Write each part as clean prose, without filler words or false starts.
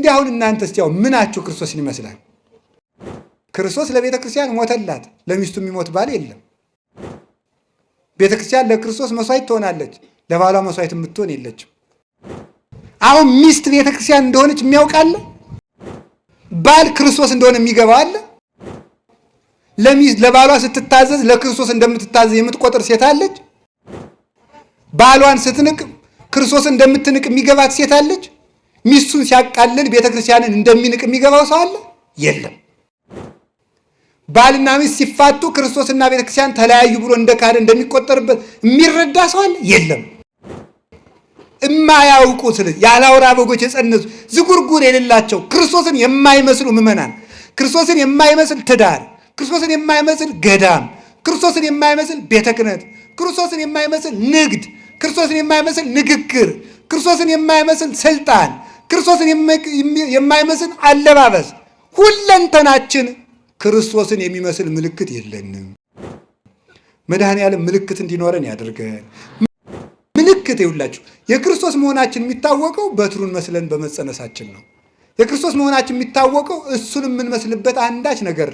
እንዲህ አሁን እናንተ እስቲ ያው ምናችሁ ክርስቶስን ይመስላል? ክርስቶስ ለቤተ ክርስቲያን ሞተላት። ለሚስቱ የሚሞት ባል የለም። ቤተ ክርስቲያን ለክርስቶስ መስዋዕት ትሆናለች፣ ለባሏ መስዋዕት የምትሆን የለችም። አሁን ሚስት ቤተ ክርስቲያን እንደሆነች የሚያውቃለ? ባል ክርስቶስ እንደሆነ የሚገባው አለ? ለባሏ ስትታዘዝ ለክርስቶስ እንደምትታዘዝ የምትቆጥር ሴት አለች? ባሏን ስትንቅ ክርስቶስ እንደምትንቅ የሚገባት ሴት አለች? ሚስቱን ሲያቃልል ቤተክርስቲያንን እንደሚንቅ የሚገባው ሰው አለ? የለም። ባልና ሚስት ሲፋቱ ክርስቶስና ቤተክርስቲያን ተለያዩ ብሎ እንደካደ እንደሚቆጠርበት የሚረዳ ሰው አለ? የለም። እማያውቁት ያላውራ በጎች የጸነሱ ዝጉርጉር የሌላቸው ክርስቶስን የማይመስሉ ምዕመናን፣ ክርስቶስን የማይመስል ትዳር፣ ክርስቶስን የማይመስል ገዳም፣ ክርስቶስን የማይመስል ቤተ ክህነት፣ ክርስቶስን የማይመስል ንግድ፣ ክርስቶስን የማይመስል ንግግር፣ ክርስቶስን የማይመስል ስልጣን፣ ክርስቶስን የማይመስል አለባበስ፣ ሁለንተናችን ክርስቶስን የሚመስል ምልክት የለንም። መድኃኔዓለም ምልክት እንዲኖረን ያድርገን። ምልክት ይውላችሁ የክርስቶስ መሆናችን የሚታወቀው በትሩን መስለን በመጸነሳችን ነው። የክርስቶስ መሆናችን የሚታወቀው እሱን የምንመስልበት አንዳች ነገር።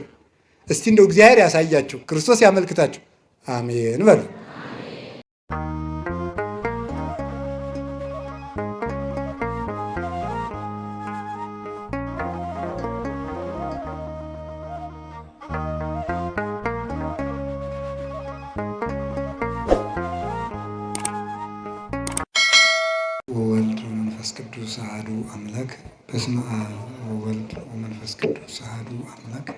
እስቲ እንደው እግዚአብሔር ያሳያችሁ፣ ክርስቶስ ያመልክታችሁ። አሜን በሉ። ወወልድ ወመንፈስ ቅዱስ አሐዱ አምላክ። በስመ አብ ወወልድ ወመንፈስ ቅዱስ አሐዱ አምላክ።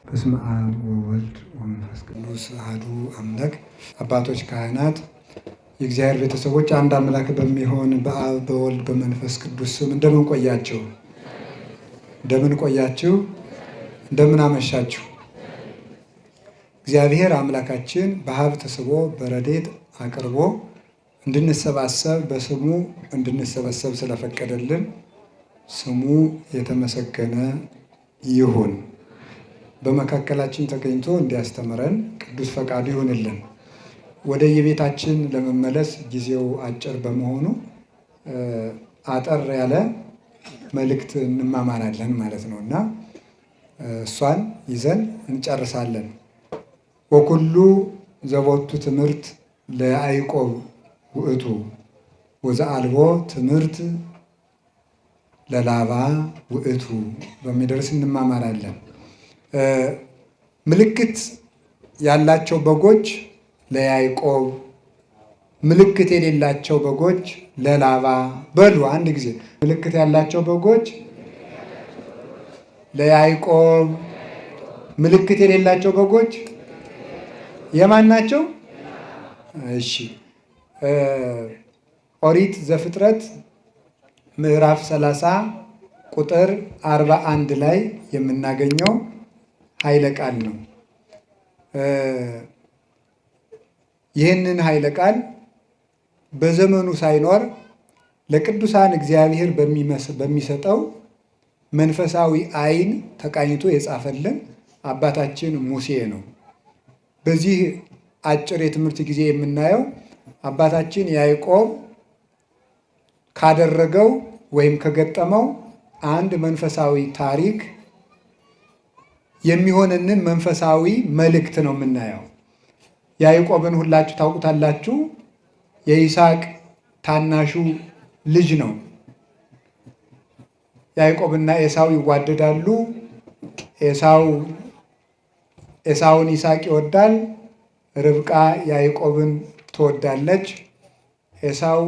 በስመ አብ ወወልድ ወመንፈስ ቅዱስ አሐዱ አምላክ። አባቶች፣ ካህናት፣ የእግዚአብሔር ቤተሰቦች አንድ አምላክ በሚሆን በአብ በወልድ በመንፈስ ቅዱስ ስም እንደምን ቆያችሁ? እንደምን ቆያችሁ? እንደምን አመሻችሁ? እግዚአብሔር አምላካችን በሀብት ስቦ በረድኤት አቅርቦ እንድንሰባሰብ በስሙ እንድንሰበሰብ ስለፈቀደልን ስሙ የተመሰገነ ይሁን። በመካከላችን ተገኝቶ እንዲያስተምረን ቅዱስ ፈቃዱ ይሁንልን። ወደ የቤታችን ለመመለስ ጊዜው አጭር በመሆኑ አጠር ያለ መልእክት እንማማራለን ማለት ነው እና እሷን ይዘን እንጨርሳለን። ወኩሉ ዘቦቱ ትምህርት ለያዕቆብ ውእቱ ወዘአልቦ ትምህርት ለላባ ውእቱ በሚደርስ እንማማራለን። ምልክት ያላቸው በጎች ለያዕቆብ፣ ምልክት የሌላቸው በጎች ለላባ በሉ አንድ ጊዜ። ምልክት ያላቸው በጎች ለያዕቆብ፣ ምልክት የሌላቸው በጎች የማን ናቸው? እሺ፣ ኦሪት ዘፍጥረት ምዕራፍ 30 ቁጥር 41 ላይ የምናገኘው ኃይለ ቃል ነው። ይህንን ኃይለ ቃል በዘመኑ ሳይኖር ለቅዱሳን እግዚአብሔር በሚሰጠው መንፈሳዊ ዓይን ተቃኝቶ የጻፈልን አባታችን ሙሴ ነው። በዚህ አጭር የትምህርት ጊዜ የምናየው አባታችን ያዕቆብ ካደረገው ወይም ከገጠመው አንድ መንፈሳዊ ታሪክ የሚሆንንን መንፈሳዊ መልእክት ነው የምናየው። ያዕቆብን ሁላችሁ ታውቁታላችሁ። የይስሐቅ ታናሹ ልጅ ነው። ያዕቆብና ኤሳው ይዋደዳሉ። ኤሳውን ይስሐቅ ይወዳል። ርብቃ ያዕቆብን ትወዳለች። ኤሳው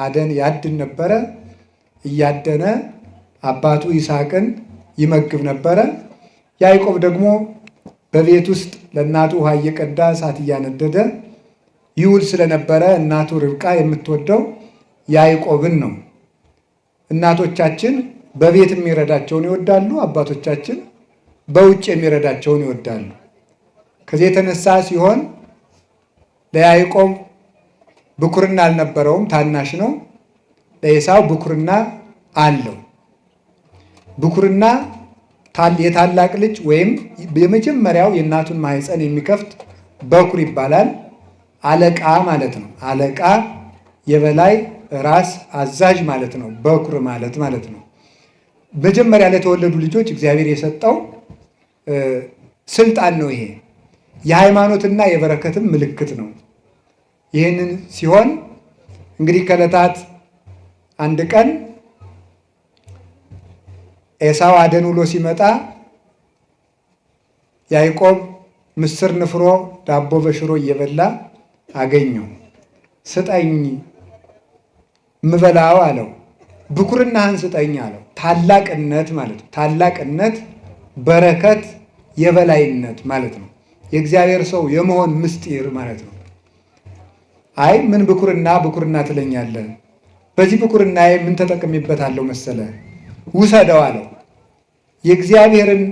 አደን ያድን ነበረ። እያደነ አባቱ ይስሐቅን ይመግብ ነበረ። ያዕቆብ ደግሞ በቤት ውስጥ ለእናቱ ውሃ እየቀዳ እሳት እያነደደ ይውል ስለነበረ እናቱ ርብቃ የምትወደው ያዕቆብን ነው። እናቶቻችን በቤት የሚረዳቸውን ይወዳሉ። አባቶቻችን በውጭ የሚረዳቸውን ይወዳሉ። ከዚህ የተነሳ ሲሆን ለያዕቆብ ብኩርና አልነበረውም፣ ታናሽ ነው። ለኤሳው ብኩርና አለው። ብኩርና የታላቅ ልጅ ወይም የመጀመሪያው የእናቱን ማህፀን የሚከፍት በኩር ይባላል። አለቃ ማለት ነው። አለቃ የበላይ ራስ አዛዥ ማለት ነው። በኩር ማለት ነው። መጀመሪያ ለተወለዱ ልጆች እግዚአብሔር የሰጠው ስልጣን ነው። ይሄ የሃይማኖትና የበረከትም ምልክት ነው። ይህንን ሲሆን እንግዲህ ከዕለታት አንድ ቀን ኤሳው አደን ውሎ ሲመጣ ያዕቆብ ምስር ንፍሮ ዳቦ በሽሮ እየበላ አገኘው። ስጠኝ ምበላው አለው። ብኩርናህን ስጠኝ አለው። ታላቅነት ማለት ነው። ታላቅነት፣ በረከት፣ የበላይነት ማለት ነው። የእግዚአብሔር ሰው የመሆን ምስጢር ማለት ነው። አይ ምን ብኩርና ትለኛለህ? በዚህ ብኩርና ምን ተጠቅሜበታለሁ መሰለ? ውሰደው አለው። የእግዚአብሔርን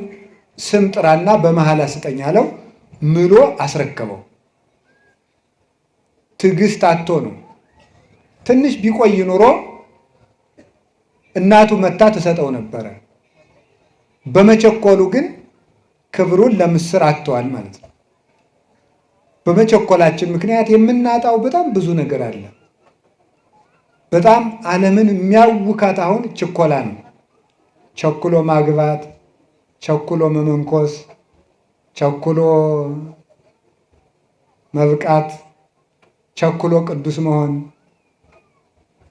ስም ጥራና በመሐላ ስጠኝ አለው። ምሎ አስረከበው። ትዕግስት አጥቶ ነው። ትንሽ ቢቆይ ኑሮ እናቱ መታ ትሰጠው ነበረ። በመቸኮሉ ግን ክብሩን ለምስር አጥተዋል ማለት ነው። በመቸኮላችን ምክንያት የምናጣው በጣም ብዙ ነገር አለ። በጣም ዓለምን የሚያውካት አሁን ችኮላ ነው። ቸኩሎ ማግባት፣ ቸኩሎ መመንኮስ፣ ቸኩሎ መብቃት፣ ቸኩሎ ቅዱስ መሆን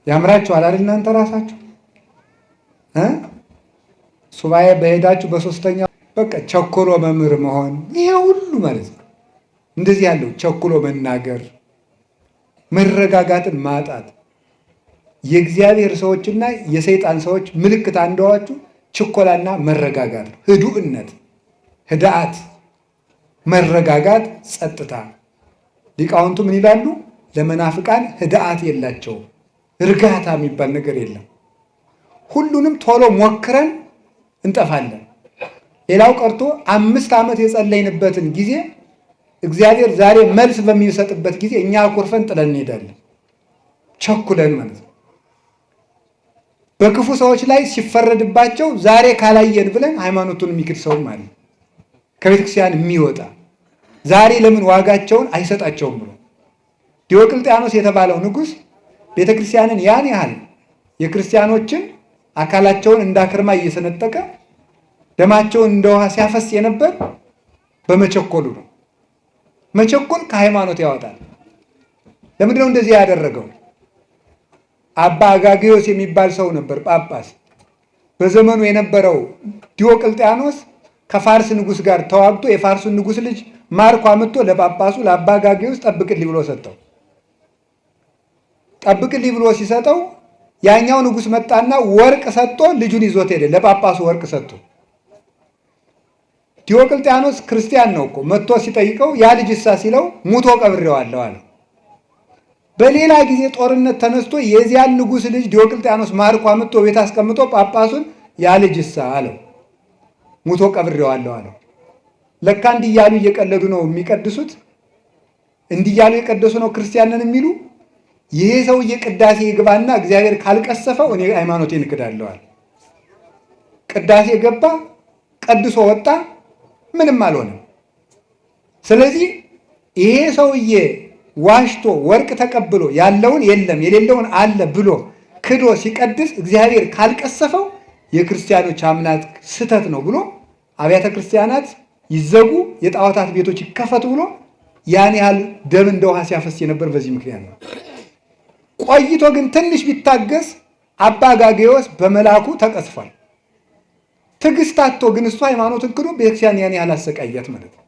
ያምራችኋል አይደል? እናንተ ራሳችሁ ሱባኤ በሄዳችሁ በሶስተኛው በቃ ቸኩሎ መምህር መሆን ይሄ ሁሉ ማለት ነው። እንደዚህ ያለው ቸኩሎ መናገር፣ መረጋጋትን ማጣት የእግዚአብሔር ሰዎችና የሰይጣን ሰዎች ምልክት አንዷችሁ ችኮላና መረጋጋት ነው። ህዱእነት፣ ህድአት፣ መረጋጋት፣ ጸጥታ። ሊቃውንቱ ምን ይላሉ? ለመናፍቃን ህድአት የላቸውም። እርጋታ የሚባል ነገር የለም። ሁሉንም ቶሎ ሞክረን እንጠፋለን። ሌላው ቀርቶ 5 ዓመት የጸለይንበትን ጊዜ እግዚአብሔር ዛሬ መልስ በሚሰጥበት ጊዜ እኛ አኩርፈን ጥለን እንሄዳለን። ቸኩለን ማለት ነው። በክፉ ሰዎች ላይ ሲፈረድባቸው ዛሬ ካላየን ብለን ሃይማኖቱን የሚክድ ሰውም አለ። ከቤተክርስቲያን የሚወጣ ዛሬ ለምን ዋጋቸውን አይሰጣቸውም ብሎ ዲዮቅልጥያኖስ የተባለው ንጉሥ ቤተክርስቲያንን ያን ያህል የክርስቲያኖችን አካላቸውን እንዳክርማ እየሰነጠቀ ደማቸውን እንደ ውሃ ሲያፈስ የነበር በመቸኮሉ ነው። መቸኮል ከሃይማኖት ያወጣል። ለምንድን ነው እንደዚህ ያደረገው? አባ አጋግዮስ የሚባል ሰው ነበር ጳጳስ። በዘመኑ የነበረው ዲዮቅልጥያኖስ ከፋርስ ንጉሥ ጋር ተዋግቶ የፋርሱን ንጉሥ ልጅ ማርኮ አምጥቶ ለጳጳሱ ለአባ አጋግዮስ ጠብቅልኝ ብሎ ሰጠው። ጠብቅልኝ ብሎ ሲሰጠው ያኛው ንጉሥ መጣና ወርቅ ሰጥቶ ልጁን ይዞት ሄደ። ለጳጳሱ ወርቅ ሰጥቶ ዲዮቅልጥያኖስ ክርስቲያን ነው እኮ መጥቶ ሲጠይቀው ያ ልጅ እሳ ሲለው ሙቶ ቀብሬዋለሁ አለ። በሌላ ጊዜ ጦርነት ተነስቶ የዚያን ንጉሥ ልጅ ዲዮቅልጥያኖስ ማርኮ አምጥቶ ቤት አስቀምጦ ጳጳሱን ያ ልጅ እሳ አለው ሙቶ ቀብሬዋለሁ አለው። ለካ እንዲህ እያሉ እየቀለዱ ነው የሚቀድሱት። እንዲህ እያሉ የቀደሱ ነው ክርስቲያንን የሚሉ። ይሄ ሰውዬ ቅዳሴ ይግባና እግዚአብሔር ካልቀሰፈው እኔ ሃይማኖቴን እክዳለዋል። ቅዳሴ ገባ፣ ቀድሶ ወጣ፣ ምንም አልሆነም። ስለዚህ ይሄ ሰውዬ ዋሽቶ ወርቅ ተቀብሎ ያለውን የለም የሌለውን አለ ብሎ ክዶ ሲቀድስ እግዚአብሔር ካልቀሰፈው የክርስቲያኖች አምናት ስተት ነው ብሎ አብያተ ክርስቲያናት ይዘጉ፣ የጣዖታት ቤቶች ይከፈቱ ብሎ ያን ያህል ደም እንደ ውሃ ሲያፈስ የነበር በዚህ ምክንያት ነው። ቆይቶ ግን ትንሽ ቢታገስ አባ አጋግዮስ በመላኩ ተቀስፏል። ትዕግስት አጥቶ ግን እሱ ሃይማኖትን ክዶ ቤተክርስቲያን ያን ያህል አሰቃያት ማለት ነው።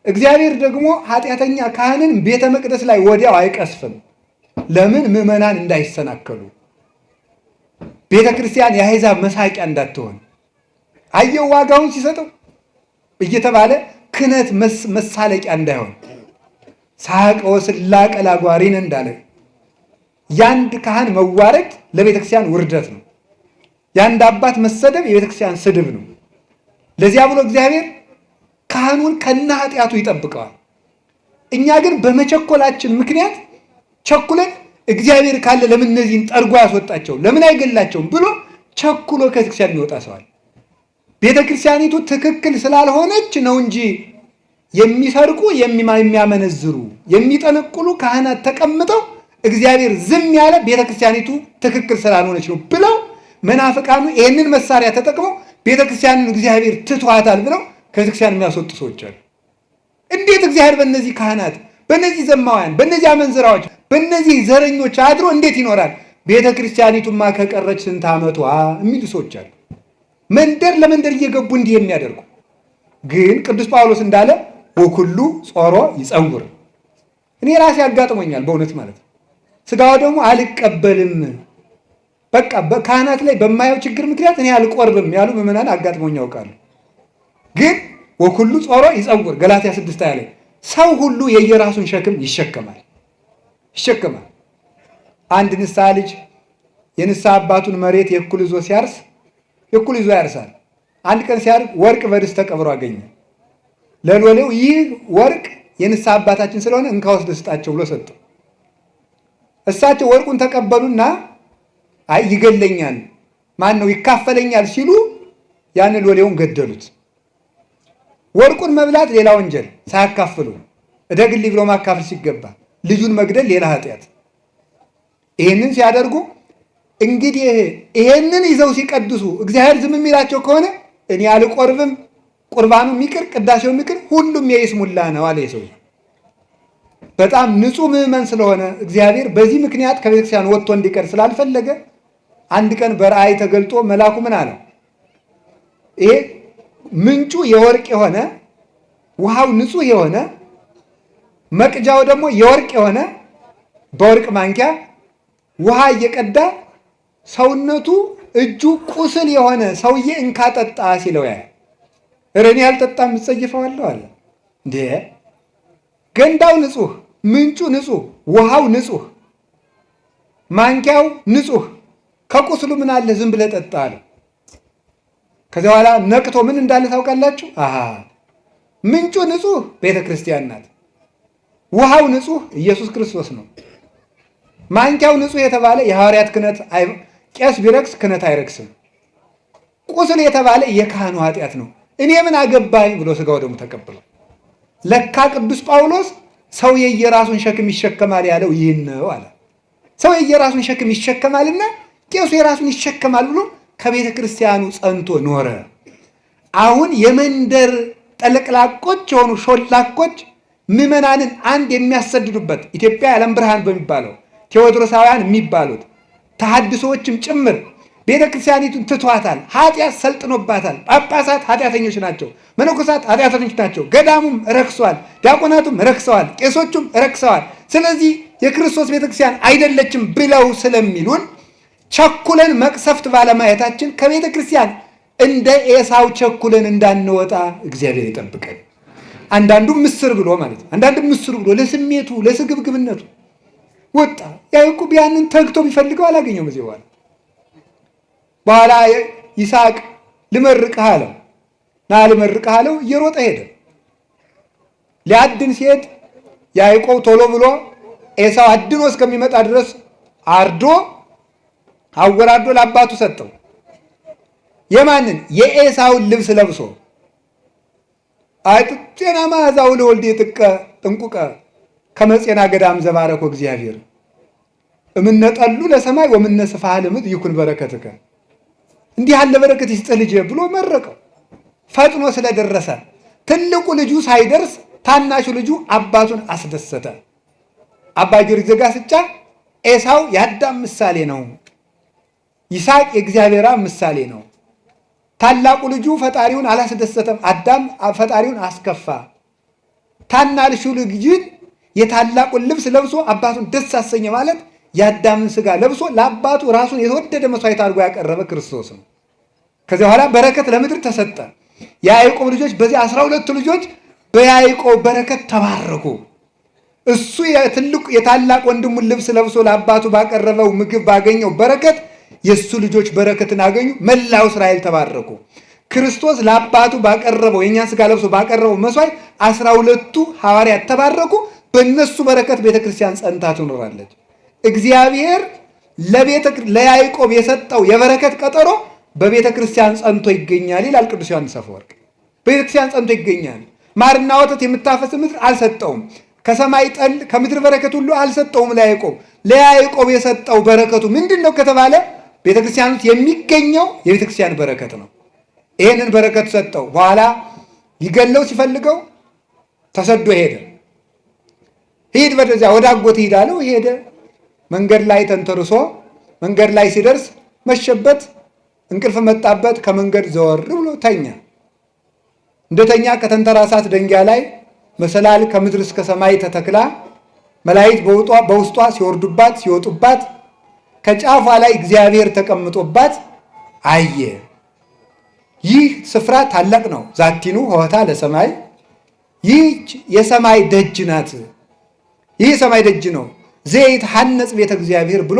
እግዚአብሔር ደግሞ ኃጢአተኛ ካህንን ቤተ መቅደስ ላይ ወዲያው አይቀስፍም። ለምን? ምዕመናን እንዳይሰናከሉ፣ ቤተ ክርስቲያን የአሕዛብ መሳቂያ እንዳትሆን። አየው ዋጋውን ሲሰጠው እየተባለ ክህነት መሳለቂያ እንዳይሆን ሳቀ ወስላቀ ላጓሪን እንዳለ ያንድ ካህን መዋረድ ለቤተክርስቲያን ውርደት ነው። ያንድ አባት መሰደብ የቤተክርስቲያን ስድብ ነው። ለዚያ ብሎ እግዚአብሔር ካህኑን ከነ ኃጢአቱ ይጠብቀዋል። እኛ ግን በመቸኮላችን ምክንያት ቸኩለን እግዚአብሔር ካለ ለምን እነዚህን ጠርጎ ያስወጣቸው ለምን አይገላቸውም ብሎ ቸኩሎ ከቤተክርስቲያን ይወጣ ሰዋል። ቤተክርስቲያኒቱ ትክክል ስላልሆነች ነው እንጂ የሚሰርቁ የሚያመነዝሩ የሚጠነቁሉ ካህናት ተቀምጠው እግዚአብሔር ዝም ያለ ቤተክርስቲያኒቱ ትክክል ስላልሆነች ነው ብለው መናፍቃኑ ይህንን መሳሪያ ተጠቅመው ቤተክርስቲያንን እግዚአብሔር ትቷታል ብለው ከቤተክርስቲያን የሚያስወጡ ሰዎች አሉ። እንዴት እግዚአብሔር በእነዚህ ካህናት፣ በእነዚህ ዘማውያን፣ በእነዚህ አመንዝራዎች፣ በእነዚህ ዘረኞች አድሮ እንዴት ይኖራል? ቤተክርስቲያኒቱማ ከቀረች ስንት ዓመቷ የሚሉ ሰዎች አሉ። መንደር ለመንደር እየገቡ እንዲህ የሚያደርጉ ግን ቅዱስ ጳውሎስ እንዳለ ወኩሉ ጾሮ ይጸውር። እኔ ራሴ ያጋጥሞኛል በእውነት ማለት ነው። ስጋው ደግሞ አልቀበልም በቃ በካህናት ላይ በማየው ችግር ምክንያት እኔ አልቆርብም ያሉ ምዕመናን አጋጥሞኝ ያውቃሉ። ግን ወኩሉ ጾሮ ይጸውር ገላትያ 6 ላይ ሰው ሁሉ የየራሱን ሸክም ይሸከማል። አንድ ንስሐ ልጅ የንስሐ አባቱን መሬት የእኩል ይዞ ሲያርስ የእኩል ይዞ ያርሳል። አንድ ቀን ሲያርግ ወርቅ በድስት ተቀብሮ አገኘ። ለሎሌው ይህ ወርቅ የንስሐ አባታችን ስለሆነ እንካ ወስድ ስጣቸው ብሎ ሰጠው። እሳቸው ወርቁን ተቀበሉና አይ ይገለኛል፣ ማን ነው ይካፈለኛል ሲሉ ያን ሎሌውን ገደሉት። ወርቁን መብላት ሌላ ወንጀል ሳያካፍሉ እደግልኝ ብሎ ማካፈል ሲገባ ልጁን መግደል ሌላ ኃጢአት። ይህንን ሲያደርጉ እንግዲህ ይሄንን ይዘው ሲቀድሱ እግዚአብሔር ዝም የሚላቸው ከሆነ እኔ አልቆርብም፣ ቁርባኑ የሚቅር ቅዳሴው የሚቅር ሁሉም የይስሙላ ነው አለ ሰው። በጣም ንጹሕ ምዕመን ስለሆነ እግዚአብሔር በዚህ ምክንያት ከቤተክርስቲያን ወጥቶ እንዲቀር ስላልፈለገ አንድ ቀን በራእይ ተገልጦ መልአኩ ምን አለው? ይሄ ምንጩ የወርቅ የሆነ ውሃው ንጹሕ የሆነ መቅጃው ደግሞ የወርቅ የሆነ በወርቅ ማንኪያ ውሃ እየቀዳ ሰውነቱ እጁ ቁስል የሆነ ሰውዬ እንካጠጣ ሲለው ያ እኔ ያልጠጣም እጸይፈዋለሁ አለ። እንዴ ገንዳው ንጹሕ፣ ምንጩ ንጹሕ፣ ውሃው ንጹሕ፣ ማንኪያው ንጹሕ፣ ከቁስሉ ምን አለ ዝም ብለህ ጠጣ አለ። ከዚያ በኋላ ነቅቶ ምን እንዳለ ታውቃላችሁ? ምንጩ ንጹሕ ቤተ ክርስቲያን ናት። ውሃው ንጹሕ ኢየሱስ ክርስቶስ ነው። ማንኪያው ንጹሕ የተባለ የሐዋርያት ክህነት ቄስ ቢረክስ ክህነት አይረክስም። ቁስል የተባለ የካህኑ ኃጢአት ነው። እኔ ምን አገባኝ ብሎ ሥጋው ደግሞ ተቀብሎ ለካ ቅዱስ ጳውሎስ ሰው የየራሱን ሸክም ይሸከማል ያለው ይህን ነው አለ። ሰው የየራሱን ሸክም ይሸከማልና ቄሱ የራሱን ይሸከማል ብሎ ከቤተ ክርስቲያኑ ጸንቶ ኖረ። አሁን የመንደር ጠለቅላቆች የሆኑ ሾላኮች ምዕመናንን አንድ የሚያሰድዱበት ኢትዮጵያ የዓለም ብርሃን በሚባለው ቴዎድሮሳውያን የሚባሉት ተሐድሶዎችም ጭምር ቤተ ክርስቲያኒቱን ትቷታል። ኃጢአት ሰልጥኖባታል። ጳጳሳት ኃጢአተኞች ናቸው። መነኮሳት ኃጢአተኞች ናቸው። ገዳሙም ረክሷል። ዲያቆናቱም ረክሰዋል። ቄሶቹም ረክሰዋል። ስለዚህ የክርስቶስ ቤተ ክርስቲያን አይደለችም ብለው ስለሚሉን ቸኩለን መቅሰፍት ባለማየታችን ከቤተ ክርስቲያን እንደ ኤሳው ቸኩለን እንዳንወጣ እግዚአብሔር ይጠብቀን። አንዳንዱ ምስር ብሎ ማለት ነው። አንዳንዱ ምስር ብሎ ለስሜቱ ለስግብግብነቱ ወጣ። ያዕቆብ ያንን ተግቶ ቢፈልገው አላገኘውም። እዚህ በኋላ ይስሐቅ ልመርቅህ አለው። ና ልመርቅህ አለው። እየሮጠ ሄደ። ሊያድን ሲሄድ ያዕቆብ ቶሎ ብሎ ኤሳው አድኖ እስከሚመጣ ድረስ አርዶ አወራዶ ለአባቱ ሰጠው። የማንን? የኤሳውን ልብስ ለብሶ አይጥጤና ማዛው ለወልድ የጥቀ ጥንቁቀ ከመጼና ገዳም ዘባረኮ እግዚአብሔር እምነጠሉ ለሰማይ ወምነ ስፍሐ ለምድር ይኩን በረከትከ። እንዲህ ያለ በረከት ይስጥህ ልጄ ብሎ መረቀው። ፈጥኖ ስለደረሰ ትልቁ ልጁ ሳይደርስ ታናሹ ልጁ አባቱን አስደሰተ። አባ ጊዮርጊስ ዘጋስጫ ኤሳው የአዳም ምሳሌ ነው፣ ይስሐቅ የእግዚአብሔር ምሳሌ ነው። ታላቁ ልጁ ፈጣሪውን አላስደሰተም፣ አዳም ፈጣሪውን አስከፋ። ታናሹ ልጅ የታላቁን ልብስ ለብሶ አባቱን ደስ አሰኘ ማለት የአዳምን ሥጋ ለብሶ ለአባቱ ራሱን የተወደደ መስዋዕት አድርጎ ያቀረበ ክርስቶስ ነው። ከዚያ በኋላ በረከት ለምድር ተሰጠ። የያዕቆብ ልጆች በዚህ 12 ልጆች በያዕቆብ በረከት ተባረኩ። እሱ የታላቅ ወንድሙን ልብስ ለብሶ ለአባቱ ባቀረበው ምግብ ባገኘው በረከት የእሱ ልጆች በረከትን አገኙ። መላው እስራኤል ተባረኩ። ክርስቶስ ለአባቱ ባቀረበው የእኛን ሥጋ ለብሶ ባቀረበው መስዋዕት 12ቱ ሐዋርያት ተባረኩ። በእነሱ በረከት ቤተክርስቲያን ጸንታ ትኖራለች። እግዚአብሔር ለያዕቆብ የሰጠው የበረከት ቀጠሮ በቤተ ክርስቲያን ጸንቶ ይገኛል ይላል ቅዱስ ዮሐንስ አፈወርቅ። በቤተ ክርስቲያን ጸንቶ ይገኛል። ማርና ወተት የምታፈስ ምድር አልሰጠውም። ከሰማይ ጠል ከምድር በረከት ሁሉ አልሰጠውም ለያዕቆብ። ለያዕቆብ የሰጠው በረከቱ ምንድን ነው ከተባለ ቤተክርስቲያን ውስጥ የሚገኘው የቤተክርስቲያን በረከት ነው። ይህንን በረከት ሰጠው። በኋላ ሊገለው ሲፈልገው ተሰዶ ሄደ። ሂድ ወደዚያ ወደ አጎት ሂድ አለው። ሄደ። መንገድ ላይ ተንተርሶ መንገድ ላይ ሲደርስ መሸበት፣ እንቅልፍ መጣበት። ከመንገድ ዘወር ብሎ ተኛ። እንደተኛ ከተንተራሳት ደንጊያ ላይ መሰላል ከምድር እስከ ሰማይ ተተክላ መላእክት በውስጧ ሲወርዱባት ሲወጡባት ከጫፏ ላይ እግዚአብሔር ተቀምጦባት አየ። ይህ ስፍራ ታላቅ ነው። ዛቲኑ ሆታ ለሰማይ፣ ይህች የሰማይ ደጅ ናት። ይህ የሰማይ ደጅ ነው። ዘይት ሐነጽ ቤተ እግዚአብሔር ብሎ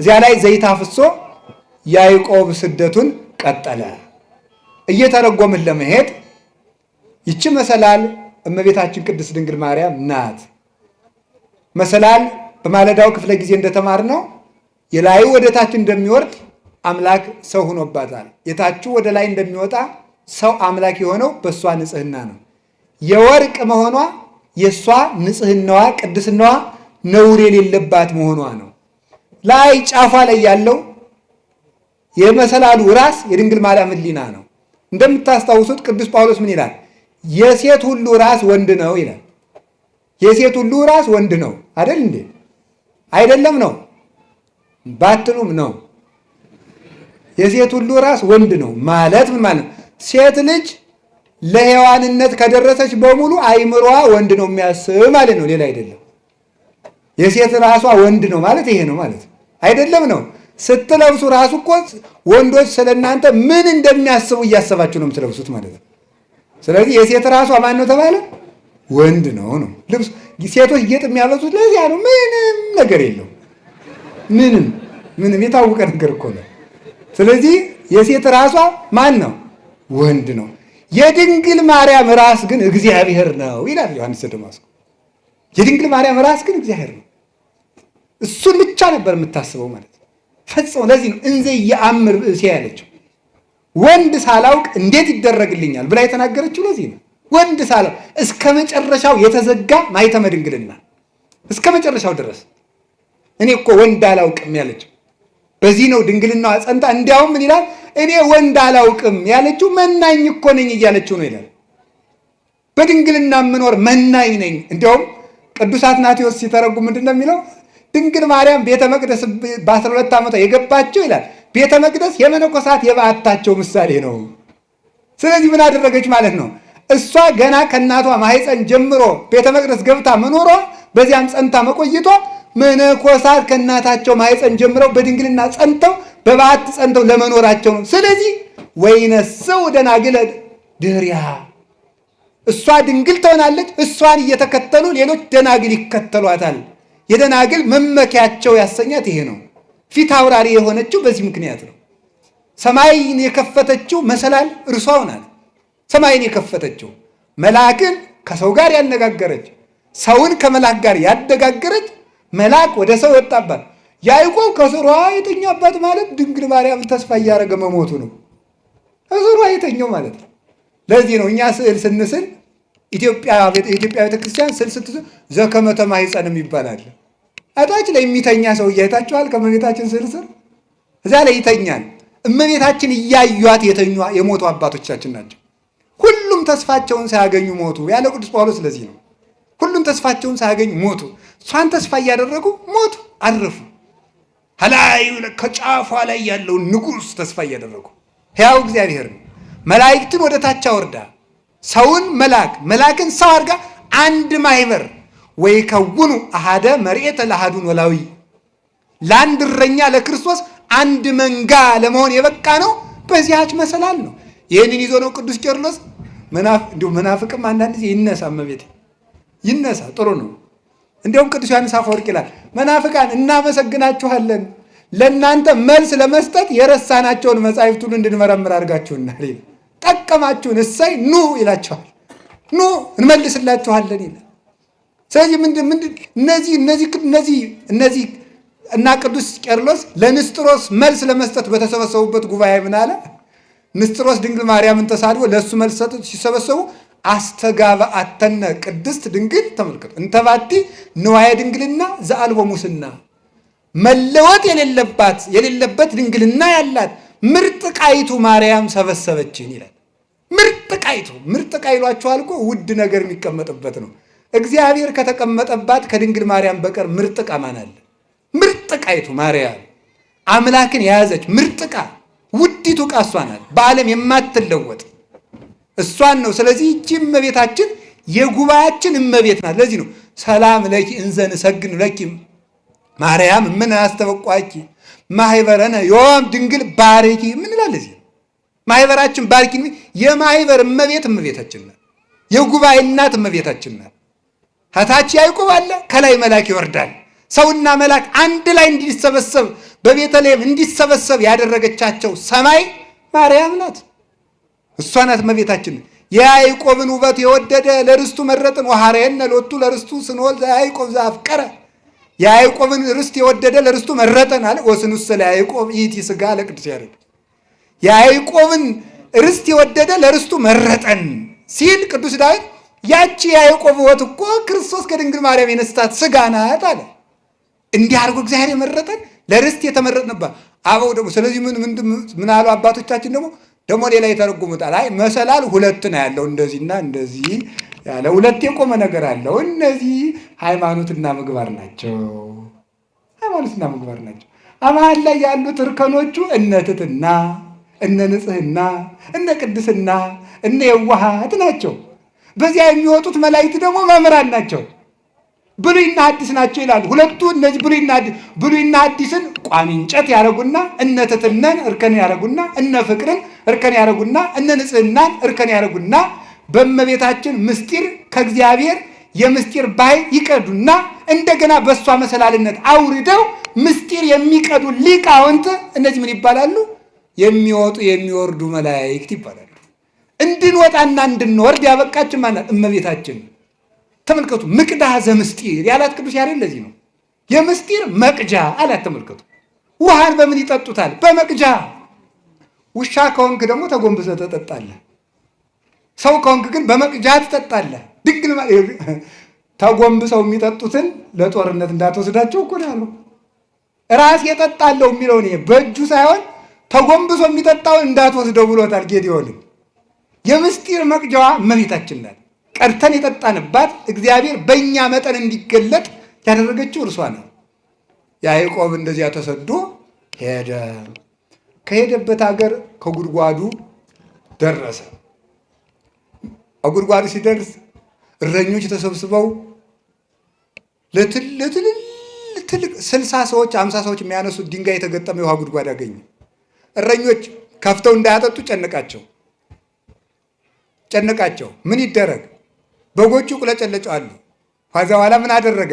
እዚያ ላይ ዘይት አፍሶ ያዕቆብ ስደቱን ቀጠለ። እየተረጎምን ለመሄድ ይቺ መሰላል እመቤታችን ቅድስት ድንግል ማርያም ናት። መሰላል በማለዳው ክፍለ ጊዜ እንደተማርነው የላዩ ወደ ታች እንደሚወርድ አምላክ ሰው ሆኖባታል። የታቹ ወደ ላይ እንደሚወጣ ሰው አምላክ የሆነው በእሷ ንጽህና ነው። የወርቅ መሆኗ የእሷ ንጽህናዋ ቅድስናዋ ነውር የሌለባት መሆኗ ነው። ላይ ጫፏ ላይ ያለው የመሰላሉ ራስ የድንግል ማርያም ሕሊና ነው። እንደምታስታውሱት ቅዱስ ጳውሎስ ምን ይላል? የሴት ሁሉ ራስ ወንድ ነው ይላል። የሴት ሁሉ ራስ ወንድ ነው አይደል እንዴ? አይደለም ነው ባትሉም ነው። የሴት ሁሉ ራስ ወንድ ነው ማለት ምን ማለት ነው? ሴት ልጅ ለሔዋንነት ከደረሰች በሙሉ አይምሮዋ ወንድ ነው የሚያስብ ማለት ነው፣ ሌላ አይደለም። የሴት ራሷ ወንድ ነው ማለት ይሄ ነው ማለት አይደለም ነው። ስትለብሱ ራሱ እኮ ወንዶች ስለእናንተ ምን እንደሚያስቡ እያሰባችሁ ነው የምትለብሱት ማለት ነው። ስለዚህ የሴት ራሷ ማን ነው ተባለ? ወንድ ነው ነው። ልብስ ሴቶች ጌጥ የሚያበዙት ለዚያ ነው። ምንም ነገር የለው። ምንም የታወቀ ነገር እኮ ነው። ስለዚህ የሴት ራሷ ማን ነው? ወንድ ነው። የድንግል ማርያም ራስ ግን እግዚአብሔር ነው ይላል ዮሐንስ ዘደማስቆ። የድንግል ማርያም ራስ ግን እግዚአብሔር ነው። እሱን ብቻ ነበር የምታስበው ማለት ነው ፈጽሞ። ለዚህ ነው እንዘ የአምር ብእሴ ያለችው። ወንድ ሳላውቅ እንዴት ይደረግልኛል ብላ የተናገረችው ለዚህ ነው። ወንድ ሳላውቅ እስከ መጨረሻው የተዘጋ ማኅተመ ድንግልና እስከ መጨረሻው ድረስ እኔ እኮ ወንድ አላውቅም ያለችው በዚህ ነው። ድንግልናዋ ጸንታ እንዲያውም ምን ይላል? እኔ ወንድ አላውቅም ያለችው መናኝ እኮ ነኝ እያለችው ነው ይላል። በድንግልና የምኖር መናኝ ነኝ። እንዲያውም ቅዱስ አትናቴዎስ ሲተረጉም ምንድን ነው የሚለው? ድንግል ማርያም ቤተ መቅደስ በ12 ዓመቷ የገባቸው ይላል። ቤተ መቅደስ የመነኮሳት የበዓታቸው ምሳሌ ነው። ስለዚህ ምን አደረገች ማለት ነው? እሷ ገና ከእናቷ ማኅፀን ጀምሮ ቤተ መቅደስ ገብታ መኖሯ፣ በዚያም ጸንታ መቆይቷ መነኮሳት ከእናታቸው ማኅፀን ጀምረው በድንግልና ጸንተው በበዓት ጸንተው ለመኖራቸው ነው። ስለዚህ ወይነስው ደናግለ ድኅሪሃ፣ እሷ ድንግል ትሆናለች። እሷን እየተከተሉ ሌሎች ደናግል ይከተሏታል። የደናግል መመኪያቸው ያሰኛት ይሄ ነው። ፊት አውራሪ የሆነችው በዚህ ምክንያት ነው። ሰማይን የከፈተችው መሰላል እርሷው ናት። ሰማይን የከፈተችው መልአክን ከሰው ጋር ያነጋገረች፣ ሰውን ከመልአክ ጋር ያነጋገረች፣ መልአክ ወደ ሰው ወጣባት። ያዕቆብ ከስሯ የተኛባት ማለት ድንግል ማርያምን ተስፋ እያደረገ መሞቱ ነው። ከስሯ የተኛው ማለት ነው። ለዚህ ነው እኛ ስዕል ስንስል የኢትዮጵያ ቤተክርስቲያን ስዕል ስትስል ዘከመ ተማኅፀንም ይባላል። እታች ላይ የሚተኛ ሰው እያይታችኋል። ከእመቤታችን ስዕል ስር እዚያ ላይ ይተኛል። እመቤታችን እያዩት የሞቱ አባቶቻችን ናቸው። ሁሉም ተስፋቸውን ሳያገኙ ሞቱ ያለ ቅዱስ ጳውሎስ። ለዚህ ነው ሁሉም ተስፋቸውን ሳያገኙ ሞቱ። እሷን ተስፋ እያደረጉ ሞቱ፣ አረፉ። ከላዩ ከጫፏ ላይ ያለውን ንጉሥ ተስፋ እያደረጉ ሕያው እግዚአብሔር ነው። መላእክትን ወደ ታች አወርዳ ሰውን መላክን ሰው አድርጋ አንድ ማህበር ወይ ከውኑ አሃደ መርኤተ ለአሐዱን ወላዊ፣ ለአንድ እረኛ ለክርስቶስ አንድ መንጋ ለመሆን የበቃ ነው በዚያች መሰላል ነው። ይህንን ይዞ ነው ቅዱስ ቄርሎስ እንዲሁ መናፍቅም አንዳንድ ጊዜ ይነሳ፣ እመቤቴ ይነሳ፣ ጥሩ ነው። እንዲሁም ቅዱስ ዮሐንስ አፈወርቅ ይላል መናፍቃን እናመሰግናችኋለን፣ ለእናንተ መልስ ለመስጠት የረሳናቸውን መጻሕፍት ሁሉ እንድንመረምር አድርጋችሁናል። ጠቀማችሁን፣ እሰይ ኑ ይላችኋል። ኑ እንመልስላችኋለን ይላል። ስለዚህ እነዚህ እና ቅዱስ ቄርሎስ ለንስጥሮስ መልስ ለመስጠት በተሰበሰቡበት ጉባኤ ምን አለ? ንስጥሮስ ድንግል ማርያምን ተሳድቦ ለእሱ መልስ ሰጡት። ሲሰበሰቡ አስተጋብአተነ ቅድስት ድንግል ተመልከቱ እንተባቲ ንዋየ ድንግልና ዘአልቦ ሙስና፣ መለወጥ የሌለበት ድንግልና ያላት ምርጥ ዕቃይቱ ማርያም ሰበሰበችን ይላል። ምርጥ ዕቃይቱ፣ ምርጥ ዕቃ ይሏችኋል እኮ ውድ ነገር የሚቀመጥበት ነው። እግዚአብሔር ከተቀመጠባት ከድንግል ማርያም በቀር ምርጥ ዕቃ ማን አለ? ምርጥ ዕቃይቱ ማርያም አምላክን የያዘች ምርጥ ዕቃ፣ ውዲቱ ዕቃ እሷ ናት። በዓለም የማትለወጥ እሷን ነው። ስለዚህ ይህች እመቤታችን የጉባኤያችን እመቤት ናት። ለዚህ ነው ሰላም ለኪ እንዘ ንሰግድ ለኪ ማርያም ምን አስተበቋኪ ማህበረነ ዮም ድንግል ባርኪ ምን ይላል? እዚህ ማህበራችን ባርኪ። የማህበር እመቤት እመቤታችን ናት። የጉባኤ እናት እመቤታችን ናት። ከታች ያዕቆብ አለ፣ ከላይ መልአክ ይወርዳል። ሰውና መልአክ አንድ ላይ እንዲሰበሰብ በቤተልሔም እንዲሰበሰብ ያደረገቻቸው ሰማይ ማርያም ናት። እሷ ናት እመቤታችን። የያዕቆብን ውበት የወደደ ለርስቱ መረጥን ወሐረየነ ሎቱ ለርስቱ ስንወልድ ያዕቆብ ዘአፍቀረ። የያዕቆብን ርስት የወደደ ለርስቱ መረጠን አለ። ወስኑሰ ለያዕቆብ ይእቲ ሥጋ ለቅዱስ ያሬድ። የያዕቆብን ርስት የወደደ ለርስቱ መረጠን ሲል ቅዱስ ዳዊት ያቺ የያዕቆብ ውበት እኮ ክርስቶስ ከድንግል ማርያም የነስታት ሥጋ ናት አለ። እንዲህ አድርጎ እግዚአብሔር የመረጠን ለርስት የተመረጥንባት አበው ደግሞ። ስለዚህ ምን አሉ አባቶቻችን ደግሞ ሌላ የተረጉሙታል። አይ መሰላል ሁለት ነው ያለው፣ እንደዚህና እንደዚህ ያለ ሁለት የቆመ ነገር አለው። እነዚህ ሃይማኖትና ምግባር ናቸው። ሃይማኖትና ምግባር ናቸው። አማን ላይ ያሉት እርከኖቹ እነ ትሕትና፣ እነ ንጽሕና፣ እነ ቅድስና፣ እነ የዋሃት ናቸው። በዚያ የሚወጡት መላእክት ደግሞ መምህራን ናቸው። ብሉይና ሐዲስ ናቸው ይላሉ። ሁለቱ እነዚህ ብሉይና ሐዲስን ቋሚ እንጨት ያደረጉና እነ ትሕትናን እርከን ያደረጉና እነ ፍቅርን እርከን ያደረጉና እነ ንጽሕናን እርከን ያደረጉና በእመቤታችን ምስጢር ከእግዚአብሔር የምስጢር ባሕር ይቀዱና እንደገና በእሷ መሰላልነት አውርደው ምስጢር የሚቀዱ ሊቃውንት እነዚህ ምን ይባላሉ? የሚወጡ የሚወርዱ መላእክት ይባላሉ። እንድንወጣና እንድንወርድ ያበቃችን ማናት? እመቤታችን። ተመልከቱ፣ ምቅዳህ ዘምስጢር ያላት ቅዱስ ያሬድ ለዚህ ነው። የምስጢር መቅጃ አላት። ተመልከቱ፣ ውሃን በምን ይጠጡታል? በመቅጃ። ውሻ ከሆንክ ደግሞ ተጎንብሰህ ትጠጣለህ። ሰው ከሆንክ ግን በመቅጃ ትጠጣለህ። ድንግል ተጎንብሰው የሚጠጡትን ለጦርነት እንዳትወስዳቸው እኮ ነው ያለው። ራስ የጠጣለው የሚለውን በእጁ ሳይሆን ተጎንብሶ የሚጠጣውን እንዳትወስደው ብሎታል ጌዴዎንን። የምስጢር መቅጃዋ እመቤታችን ናት። ቀድተን የጠጣንባት እግዚአብሔር በእኛ መጠን እንዲገለጥ ያደረገችው እርሷ ነው። ያዕቆብ እንደዚያ ተሰዶ ሄደ። ከሄደበት ሀገር ከጉድጓዱ ደረሰ። ጉድጓዱ ሲደርስ እረኞች ተሰብስበው ለትልቅ 60 ሰዎች 50 ሰዎች የሚያነሱት ድንጋይ የተገጠመ የውሃ ጉድጓድ አገኙ። እረኞች ከፍተው እንዳያጠጡ ጨነቃቸው። ምን ይደረግ? በጎቹ ቁለጨለጫሉ። ከዛ በኋላ ምን አደረገ?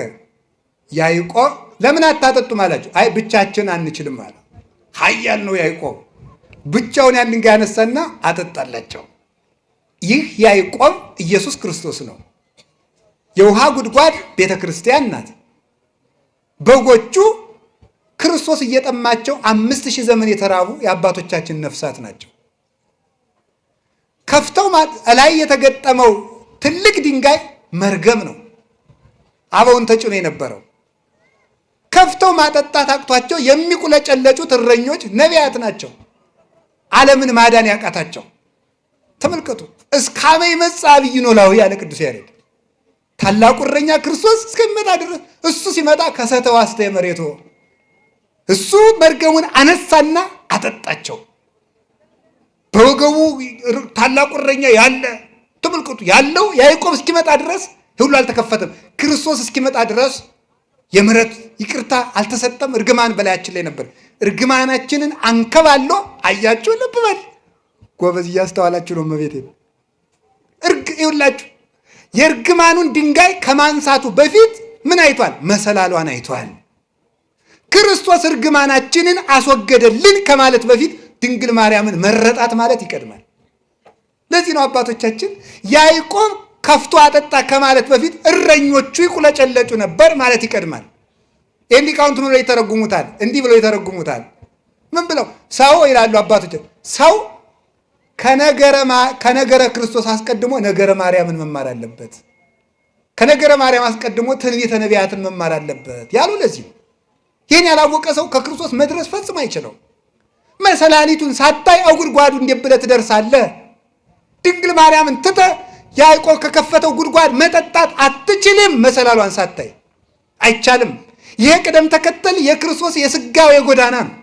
ያዕቆብ ለምን አታጠጡም አላቸው። አይ ብቻችን አንችልም አለ። ኃያል ነው ያዕቆብ። ብቻውን ያን ድንጋይ ያነሳና አጠጣላቸው። ይህ ያዕቆብ ኢየሱስ ክርስቶስ ነው። የውሃ ጉድጓድ ቤተ ክርስቲያን ናት። በጎቹ ክርስቶስ እየጠማቸው 5000 ዘመን የተራቡ የአባቶቻችን ነፍሳት ናቸው። ከፍተው ላይ የተገጠመው ትልቅ ድንጋይ መርገም ነው። አበውን ተጭኖ የነበረው ከፍተው ማጠጣት አቅቷቸው የሚቁለጨለጩት እረኞች ነቢያት ናቸው። ዓለምን ማዳን ያቃታቸው። ተመልከቱ። እስካመ ይመጽእ ዐቢይ ኖላዊ ያለ ቅዱስ ያሬድ። ታላቁ እረኛ ክርስቶስ እስከሚመጣ ድረስ እሱ ሲመጣ ከሰተ ዋስተ መሬቶ እሱ መርገሙን አነሳና አጠጣቸው። በወገቡ ታላቁ እረኛ ያለ ተመልከቱ። ያለው ያዕቆብ እስኪመጣ ድረስ ሁሉ አልተከፈተም። ክርስቶስ እስኪመጣ ድረስ የምሕረት ይቅርታ አልተሰጠም። እርግማን በላያችን ላይ ነበር። እርግማናችንን አንከባሎ አያችሁ። ልብ በል ጎበዝ፣ እያስተዋላችሁ ነው። እመቤቴ ይኸውላችሁ የእርግማኑን ድንጋይ ከማንሳቱ በፊት ምን አይቷል? መሰላሏን አይቷል። ክርስቶስ እርግማናችንን አስወገደልን ከማለት በፊት ድንግል ማርያምን መረጣት ማለት ይቀድማል። ለዚህ ነው አባቶቻችን ያዕቆብ ከፍቶ አጠጣ ከማለት በፊት እረኞቹ ይቁለጨለጩ ነበር ማለት ይቀድማል። ይህን ሊቃውንት ብለው ይተረጉሙታል። እንዲህ ብለው ይተረጉሙታል። ምን ብለው? ሰው ይላሉ አባቶች፣ ሰው ከነገረ ክርስቶስ አስቀድሞ ነገረ ማርያምን መማር አለበት፣ ከነገረ ማርያም አስቀድሞ ትንቢተ ነቢያትን መማር አለበት ያሉ ለዚህ ነው። ይህን ያላወቀ ሰው ከክርስቶስ መድረስ ፈጽሞ አይችለው። መሰላሊቱን ሳታይ አጉድጓዱ እንዴት ብለህ ትደርሳለህ? ድንግል ማርያምን ትተህ ያዕቆብ ከከፈተው ጉድጓድ መጠጣት አትችልም። መሰላሏን ሳታይ አይቻልም። ይሄ ቅደም ተከተል የክርስቶስ የሥጋዌ ጎዳና ነው።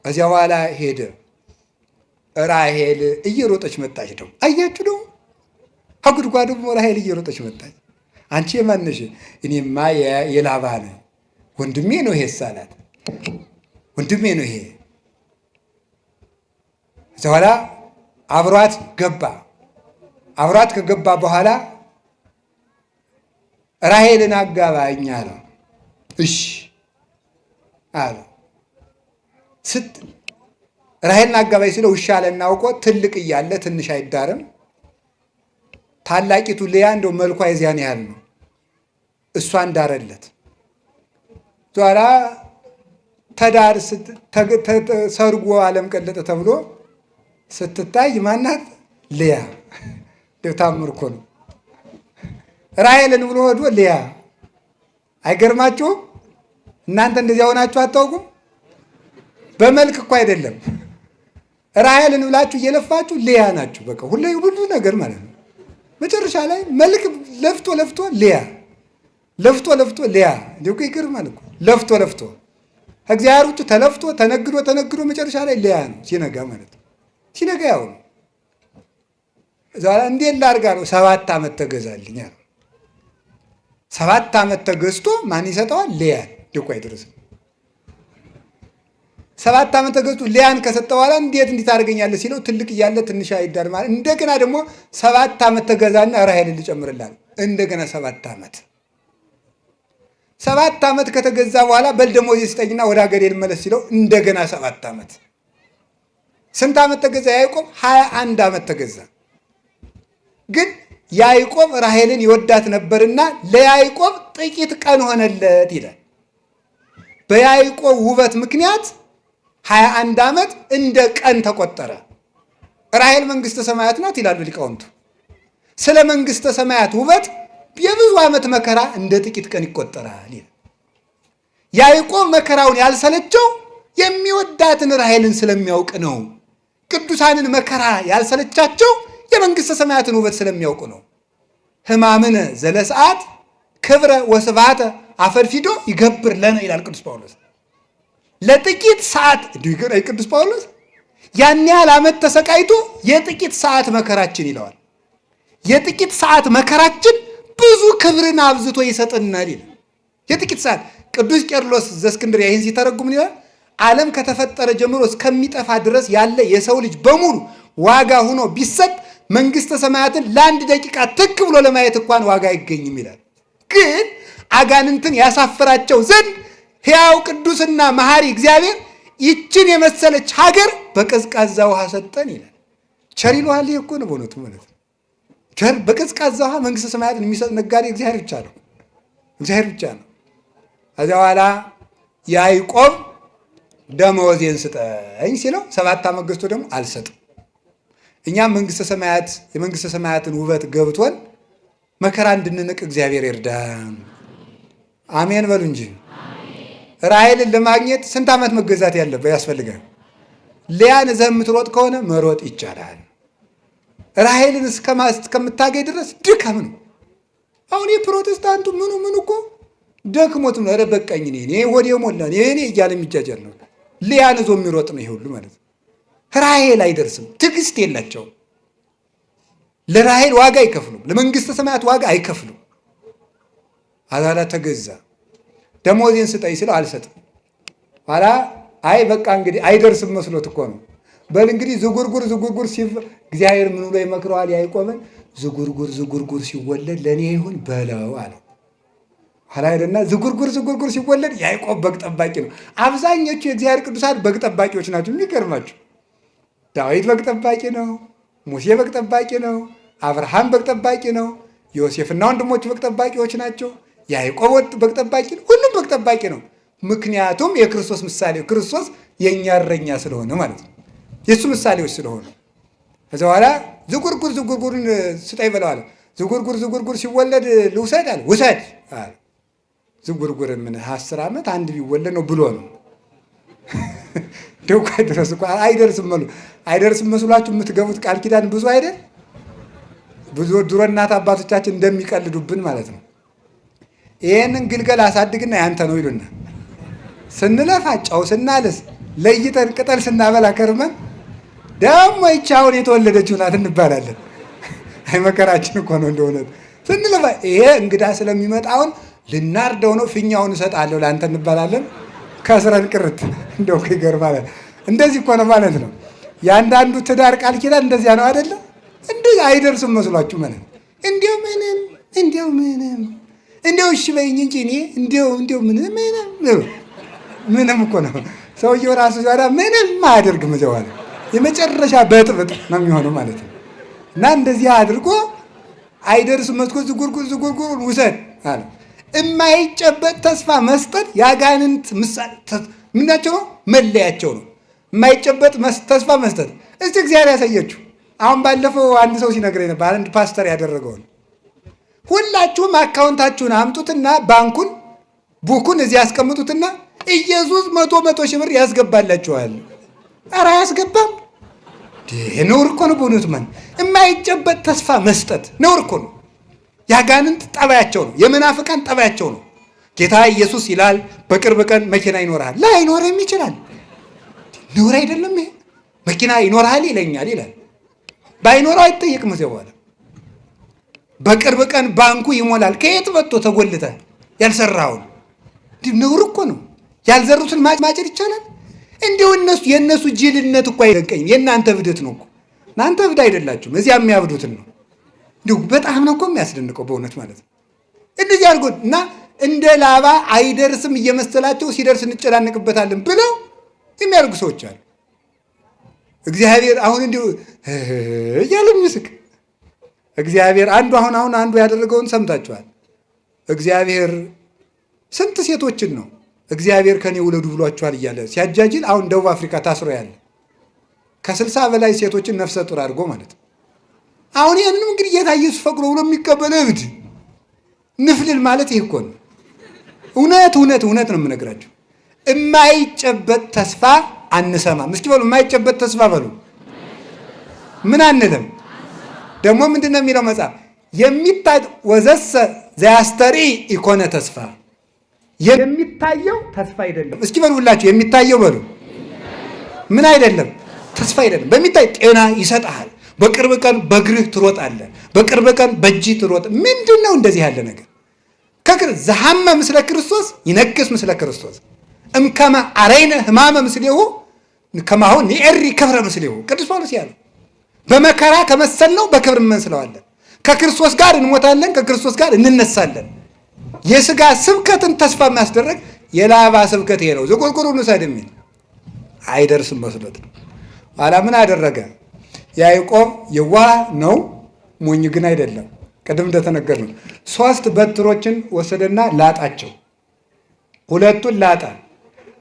ከዚያ በኋላ ሄደ። ራሔል እየሮጠች መጣች። ደግሞ አያችሁ፣ ደግሞ ከጉድጓዱ ራሔል እየሮጠች መጣች። አንቺ የማንሽ? እኔማ የላባ ነኝ። ወንድሜ ነው ይሄ ሳላት፣ ወንድሜ ነው ይሄ። ከዚያ በኋላ አብሯት ገባ። አብሯት ከገባ በኋላ ራሔልን አጋባኝ አለው። እሺ አለው። ራሔልን አጋባኝ ሲለው እሺ አለና አውቆ ትልቅ እያለ ትንሽ አይዳርም። ታላቂቱ ልያ እንደው መልኳ የዚያን ያህል ነው። እሷን ዳረለት። ኋላ ተዳር ሰርጎ ዓለም ቀለጠ ተብሎ ስትታይ ማናት? ልያ። ታምር እኮ ነው። ራሔልን ብሎ ወዶ ልያ። አይገርማችሁም? እናንተ እንደዚያ ሆናችሁ አታውቁም? በመልክ እኮ አይደለም። ራሔልን ብላችሁ እየለፋችሁ ልያ ናችሁ። በቃ ሁሉ ነገር ማለት ነው። መጨረሻ ላይ መልክ ለፍቶ ለፍቶ ልያ፣ ለፍቶ ለፍቶ ልያ። እንዲሁ ይገርማል እኮ ለፍቶ ለፍቶ እግዚአብሔር ውጭ ተለፍቶ ተነግዶ ተነግዶ መጨረሻ ላይ ልያ ነው ሲነጋ ማለት ነው። ሲነጋ ያው ነው። ዛሬ እንዴት ላድርጋ ነው? 7 ዓመት ተገዛልኝ አለ። 7 ዓመት ተገዝቶ ማን ይሰጠዋል? ልያን። ደቆ አይደርስም። 7 ዓመት ተገዝቶ ልያን ከሰጠ በኋላ እንዴት ታደርገኛለህ ሲለው ትልቅ እያለ ትንሽ አይዳር ማለት። እንደገና ደግሞ 7 ዓመት ተገዛና ራሔልን ልጨምርልሃል። እንደገና 7 ዓመት 7 ዓመት ከተገዛ በኋላ በል ደሞዝ ስጠኝና ወደ ሀገሬ ልመለስ ሲለው እንደገና 7 ዓመት። ስንት ዓመት ተገዛ ያዕቆብ? 21 ዓመት ተገዛ። ግን ያዕቆብ ራሔልን ይወዳት ነበርና ለያዕቆብ ጥቂት ቀን ሆነለት ይላል። በያዕቆብ ውበት ምክንያት 21 ዓመት እንደ ቀን ተቆጠረ። ራሔል መንግሥተ ሰማያት ናት ይላሉ ሊቃውንቱ። ስለ መንግሥተ ሰማያት ውበት የብዙ ዓመት መከራ እንደ ጥቂት ቀን ይቆጠራል ይላል። ያዕቆብ መከራውን ያልሰለቸው የሚወዳትን ራሔልን ስለሚያውቅ ነው። ቅዱሳንን መከራ ያልሰለቻቸው የመንግሥተ ሰማያትን ውበት ስለሚያውቁ ነው። ሕማምነ ዘለሰዓት ክብረ ወስብሐተ አፈርፊዶ ይገብር ለነ ይላል ቅዱስ ጳውሎስ። ለጥቂት ሰዓት ቅዱስ ጳውሎስ ያን ያህል ዓመት ተሰቃይቶ የጥቂት ሰዓት መከራችን ይለዋል። የጥቂት ሰዓት መከራችን ብዙ ክብርን አብዝቶ ይሰጥናል ይላል። የጥቂት ሰዓት ቅዱስ ቄርሎስ ዘእስክንድርያ ይህን ሲተረጉም ይላል ዓለም ከተፈጠረ ጀምሮ እስከሚጠፋ ድረስ ያለ የሰው ልጅ በሙሉ ዋጋ ሆኖ ቢሰጥ መንግሥተ ሰማያትን ለአንድ ደቂቃ ትክ ብሎ ለማየት እንኳን ዋጋ አይገኝም ይላል። ግን አጋንንትን ያሳፍራቸው ዘንድ ሕያው ቅዱስና መሐሪ እግዚአብሔር ይችን የመሰለች ሀገር በቀዝቃዛ ውሃ ሰጠን ይላል። ቸር ይለዋል። እኮ ነው በእውነቱ ማለት ነው። ቸር በቀዝቃዛ ውሃ መንግሥተ ሰማያትን የሚሰጥ ነጋዴ እግዚአብሔር ብቻ ነው። እግዚአብሔር ብቻ ነው። ከዚያ በኋላ ያዕቆብ ደመወዜን ስጠኝ ሲለው 7 ዓመት ገዝቶ ደግሞ አልሰጥም። እኛም መንግሥተ ሰማያት የመንግሥተ ሰማያትን ውበት ገብቶን መከራ እንድንንቅ እግዚአብሔር ይርዳን። አሜን በሉ እንጂ። ራሔልን ለማግኘት ስንት ዓመት መገዛት ያስፈልጋል? ልያን እዘህ የምትሮጥ ከሆነ መሮጥ ይቻላል። ራሔልን እስከምታገኝ ድረስ ድካም ነው። አሁን የፕሮቴስታንቱ ምኑ እኮ ደክሞት ነው። ኧረ በቃኝ እኔ ወዴ ሞላ እኔ እያለ የሚጃጃል ነው። ልያን ይዞ የሚሮጥ ነው ይሄ ሁሉ ማለት ነው። ራሔል አይደርስም። ትዕግስት የላቸውም። ለራሔል ዋጋ አይከፍሉም። ለመንግሥተ ሰማያት ዋጋ አይከፍሉም። አዛላ ተገዛ። ደሞዜን ስጠኝ ስለው አልሰጥም። ኋላ አይ በቃ እንግዲህ አይደርስም መስሎት እኮ ነው። በል እንግዲህ ዝጉርጉር እግዚአብሔር ምን ብሎ ይመክረዋል ያዕቆብን? ዝጉርጉር ሲወለድ ለእኔ ይሁን በለው አለው። ኋላ ሄደና ዝጉርጉር ሲወለድ ያዕቆብ በግ ጠባቂ ነው። አብዛኞቹ የእግዚአብሔር ቅዱሳን በግ ጠባቂዎች ናቸው። የሚገርማቸው ዳዊት በግ ጠባቂ ነው። ሙሴ በግ ጠባቂ ነው። አብርሃም በግ ጠባቂ ነው። ዮሴፍና ወንድሞቹ በግ ጠባቂዎች ናቸው። ያዕቆብ በግ ጠባቂ ነው። ሁሉም በግ ጠባቂ ነው። ምክንያቱም የክርስቶስ ምሳሌ ክርስቶስ የእኛ እረኛ ስለሆነ ማለት ነው። የእሱ ምሳሌዎች ስለሆነ ከዚ በኋላ ዝጉርጉርን ስጠኝ በለው አለ። ዝጉርጉር ሲወለድ ልውሰድ አለ። ውሰድ አለ። ዝጉርጉር ምን 10 ዓመት አንድ ቢወለድ ነው ብሎ ነው። ደው ድረስ እኮ አይደርስም መስሏችሁ የምትገቡት ቃል ኪዳን ብዙ አይደል? ብዙ ድሮ እናት አባቶቻችን እንደሚቀልዱብን ማለት ነው። ይሄንን ግልገል አሳድግና ያንተ ነው ይሉና ስንለፋ ጫው ስናልስ ለይተን ቅጠል ስናበላ ከርመን ደግሞ ይቻውን የተወለደችው ናት እንባላለን። አይ መከራችን እኮ ነው እንደሆነ ስንለፋ ይሄ እንግዳ ስለሚመጣውን ልናርደው ነው ፊኛውን እሰጣለሁ ለአንተ እንባላለን። ከስረን ቅርት እንደው ይገርማል። እንደዚህ እኮ ነው ማለት ነው። ያንዳንዱ ትዳር ቃል ኪዳን እንደዚያ ነው አይደለ? እንደዚህ አይደርስም መስሏችሁ ማለት ነው። እንደው እሺ በይኝ እንጂ እኔ እንደው ምንም እኮ ነው። ሰውየው ራሱ ዛሬ ምንም አያደርግም። ዘዋለ የመጨረሻ በጥብጥ ነው የሚሆነው ማለት ነው። እና እንደዚህ አድርጎ አይደርስም መስኮት ዝጉርጉር ውሰድ አለ። የማይጨበጥ ተስፋ መስጠት ያጋንንት ምናቸው ነው? መለያቸው ነው። የማይጨበጥ ተስፋ መስጠት። እስቲ እግዚአብሔር ያሳየችው። አሁን ባለፈው አንድ ሰው ሲነግረኝ ነበር፣ አንድ ፓስተር ያደረገውን። ሁላችሁም አካውንታችሁን አምጡትና ቡኩን እዚህ ያስቀምጡትና ኢየሱስ 100 ሺህ ብር ያስገባላችኋል። ኧረ አያስገባም። ነውር እኮ ነው በእውነቱ። የማይጨበጥ ተስፋ መስጠት ነውር እኮ ነው። ያጋንንት ጠባያቸው ነው። የመናፍቃን ጠባያቸው ነው። ጌታ ኢየሱስ ይላል በቅርብ ቀን መኪና ይኖርሃል። ላይኖርም ይችላል። ነውር አይደለም ይሄ? መኪና ይኖርሃል ይለኛል ይላል። ባይኖረው አይጠየቅም። እዚያ በኋላ በቅርብ ቀን ባንኩ ይሞላል። ከየት መጥቶ ተጎልተ ያልሰራውን? ነውር እኮ ነው። ያልዘሩትን ማጨድ ይቻላል? እንዲሁ የእነሱ ጅልነት እኮ አይደንቀኝም። የእናንተ እብደት ነው እኮ። እናንተ እብድ አይደላችሁም። እዚያ የሚያብዱትን ነው። እንዲሁ በጣም ነው እኮ የሚያስደንቀው በእውነት ማለት ነው። እንደዚህ አድርጎ እና እንደ ላባ አይደርስም እየመሰላቸው ሲደርስ እንጨናነቅበታለን ብለው የሚያደርጉ ሰዎች አሉ። እግዚአብሔር አሁን እንዲሁ እያለ የሚስቅ እግዚአብሔር አሁን አንዱ ያደረገውን ሰምታችኋል። እግዚአብሔር ስንት ሴቶችን ነው እግዚአብሔር ከኔ ውለዱ ብሏችኋል እያለ ሲያጃጅል አሁን ደቡብ አፍሪካ ታስሮ ያለ ከ60 በላይ ሴቶችን ነፍሰ ጡር አድርጎ ማለት ነው። አሁን ይህንንም እንግዲህ ጌታ ኢየሱስ ፈቅዶ ብሎ የሚቀበል እብድ ንፍልል ማለት ይህ እኮ ነው። እውነት ነው የምነግራቸው። የማይጨበጥ ተስፋ አንሰማም። እስኪ በሉ የማይጨበጥ ተስፋ በሉ። ምን አንልም። ደግሞ ምንድን ነው የሚለው መጽሐፍ? ወዘሰ ዘያስተሪ ኢኮነ ተስፋ። የሚታየው ተስፋ አይደለም። እስኪ በሉ ሁላችሁ የሚታየው በሉ። ምን አይደለም? ተስፋ አይደለም። በሚታይ ጤና ይሰጥሃል። በቅርብ ቀን በእግርህ ትሮጣለህ። በቅርብ ቀን በእጅህ ትሮጥ። ምንድን ነው እንደዚህ ያለ ነገር? ዘሐመ ምስለ ክርስቶስ ይነግስ ምስለ ክርስቶስ እምከመ አረይነ ሕማመ ምስሌሁ ከማሁ ንኤሪ ክብረ ምስሌሁ። ቅዱስ ጳውሎስ ያለው በመከራ ከመሰልነው በክብር እንመስለዋለን። ከክርስቶስ ጋር እንሞታለን፣ ከክርስቶስ ጋር እንነሳለን። የሥጋ ስብከትን ተስፋ የሚያስደረግ የላባ ስብከት ይሄ ነው። ዝቁርቁሩን ውሰድ የሚል አይደርስም መስሎት ነው። ኋላ ምን አደረገ? ያዕቆብ የዋህ ነው፣ ሞኝ ግን አይደለም። ቅድም እንደተነገርነው 3 በትሮችን ወሰደና ላጣቸው። 2ቱን ላጣ፣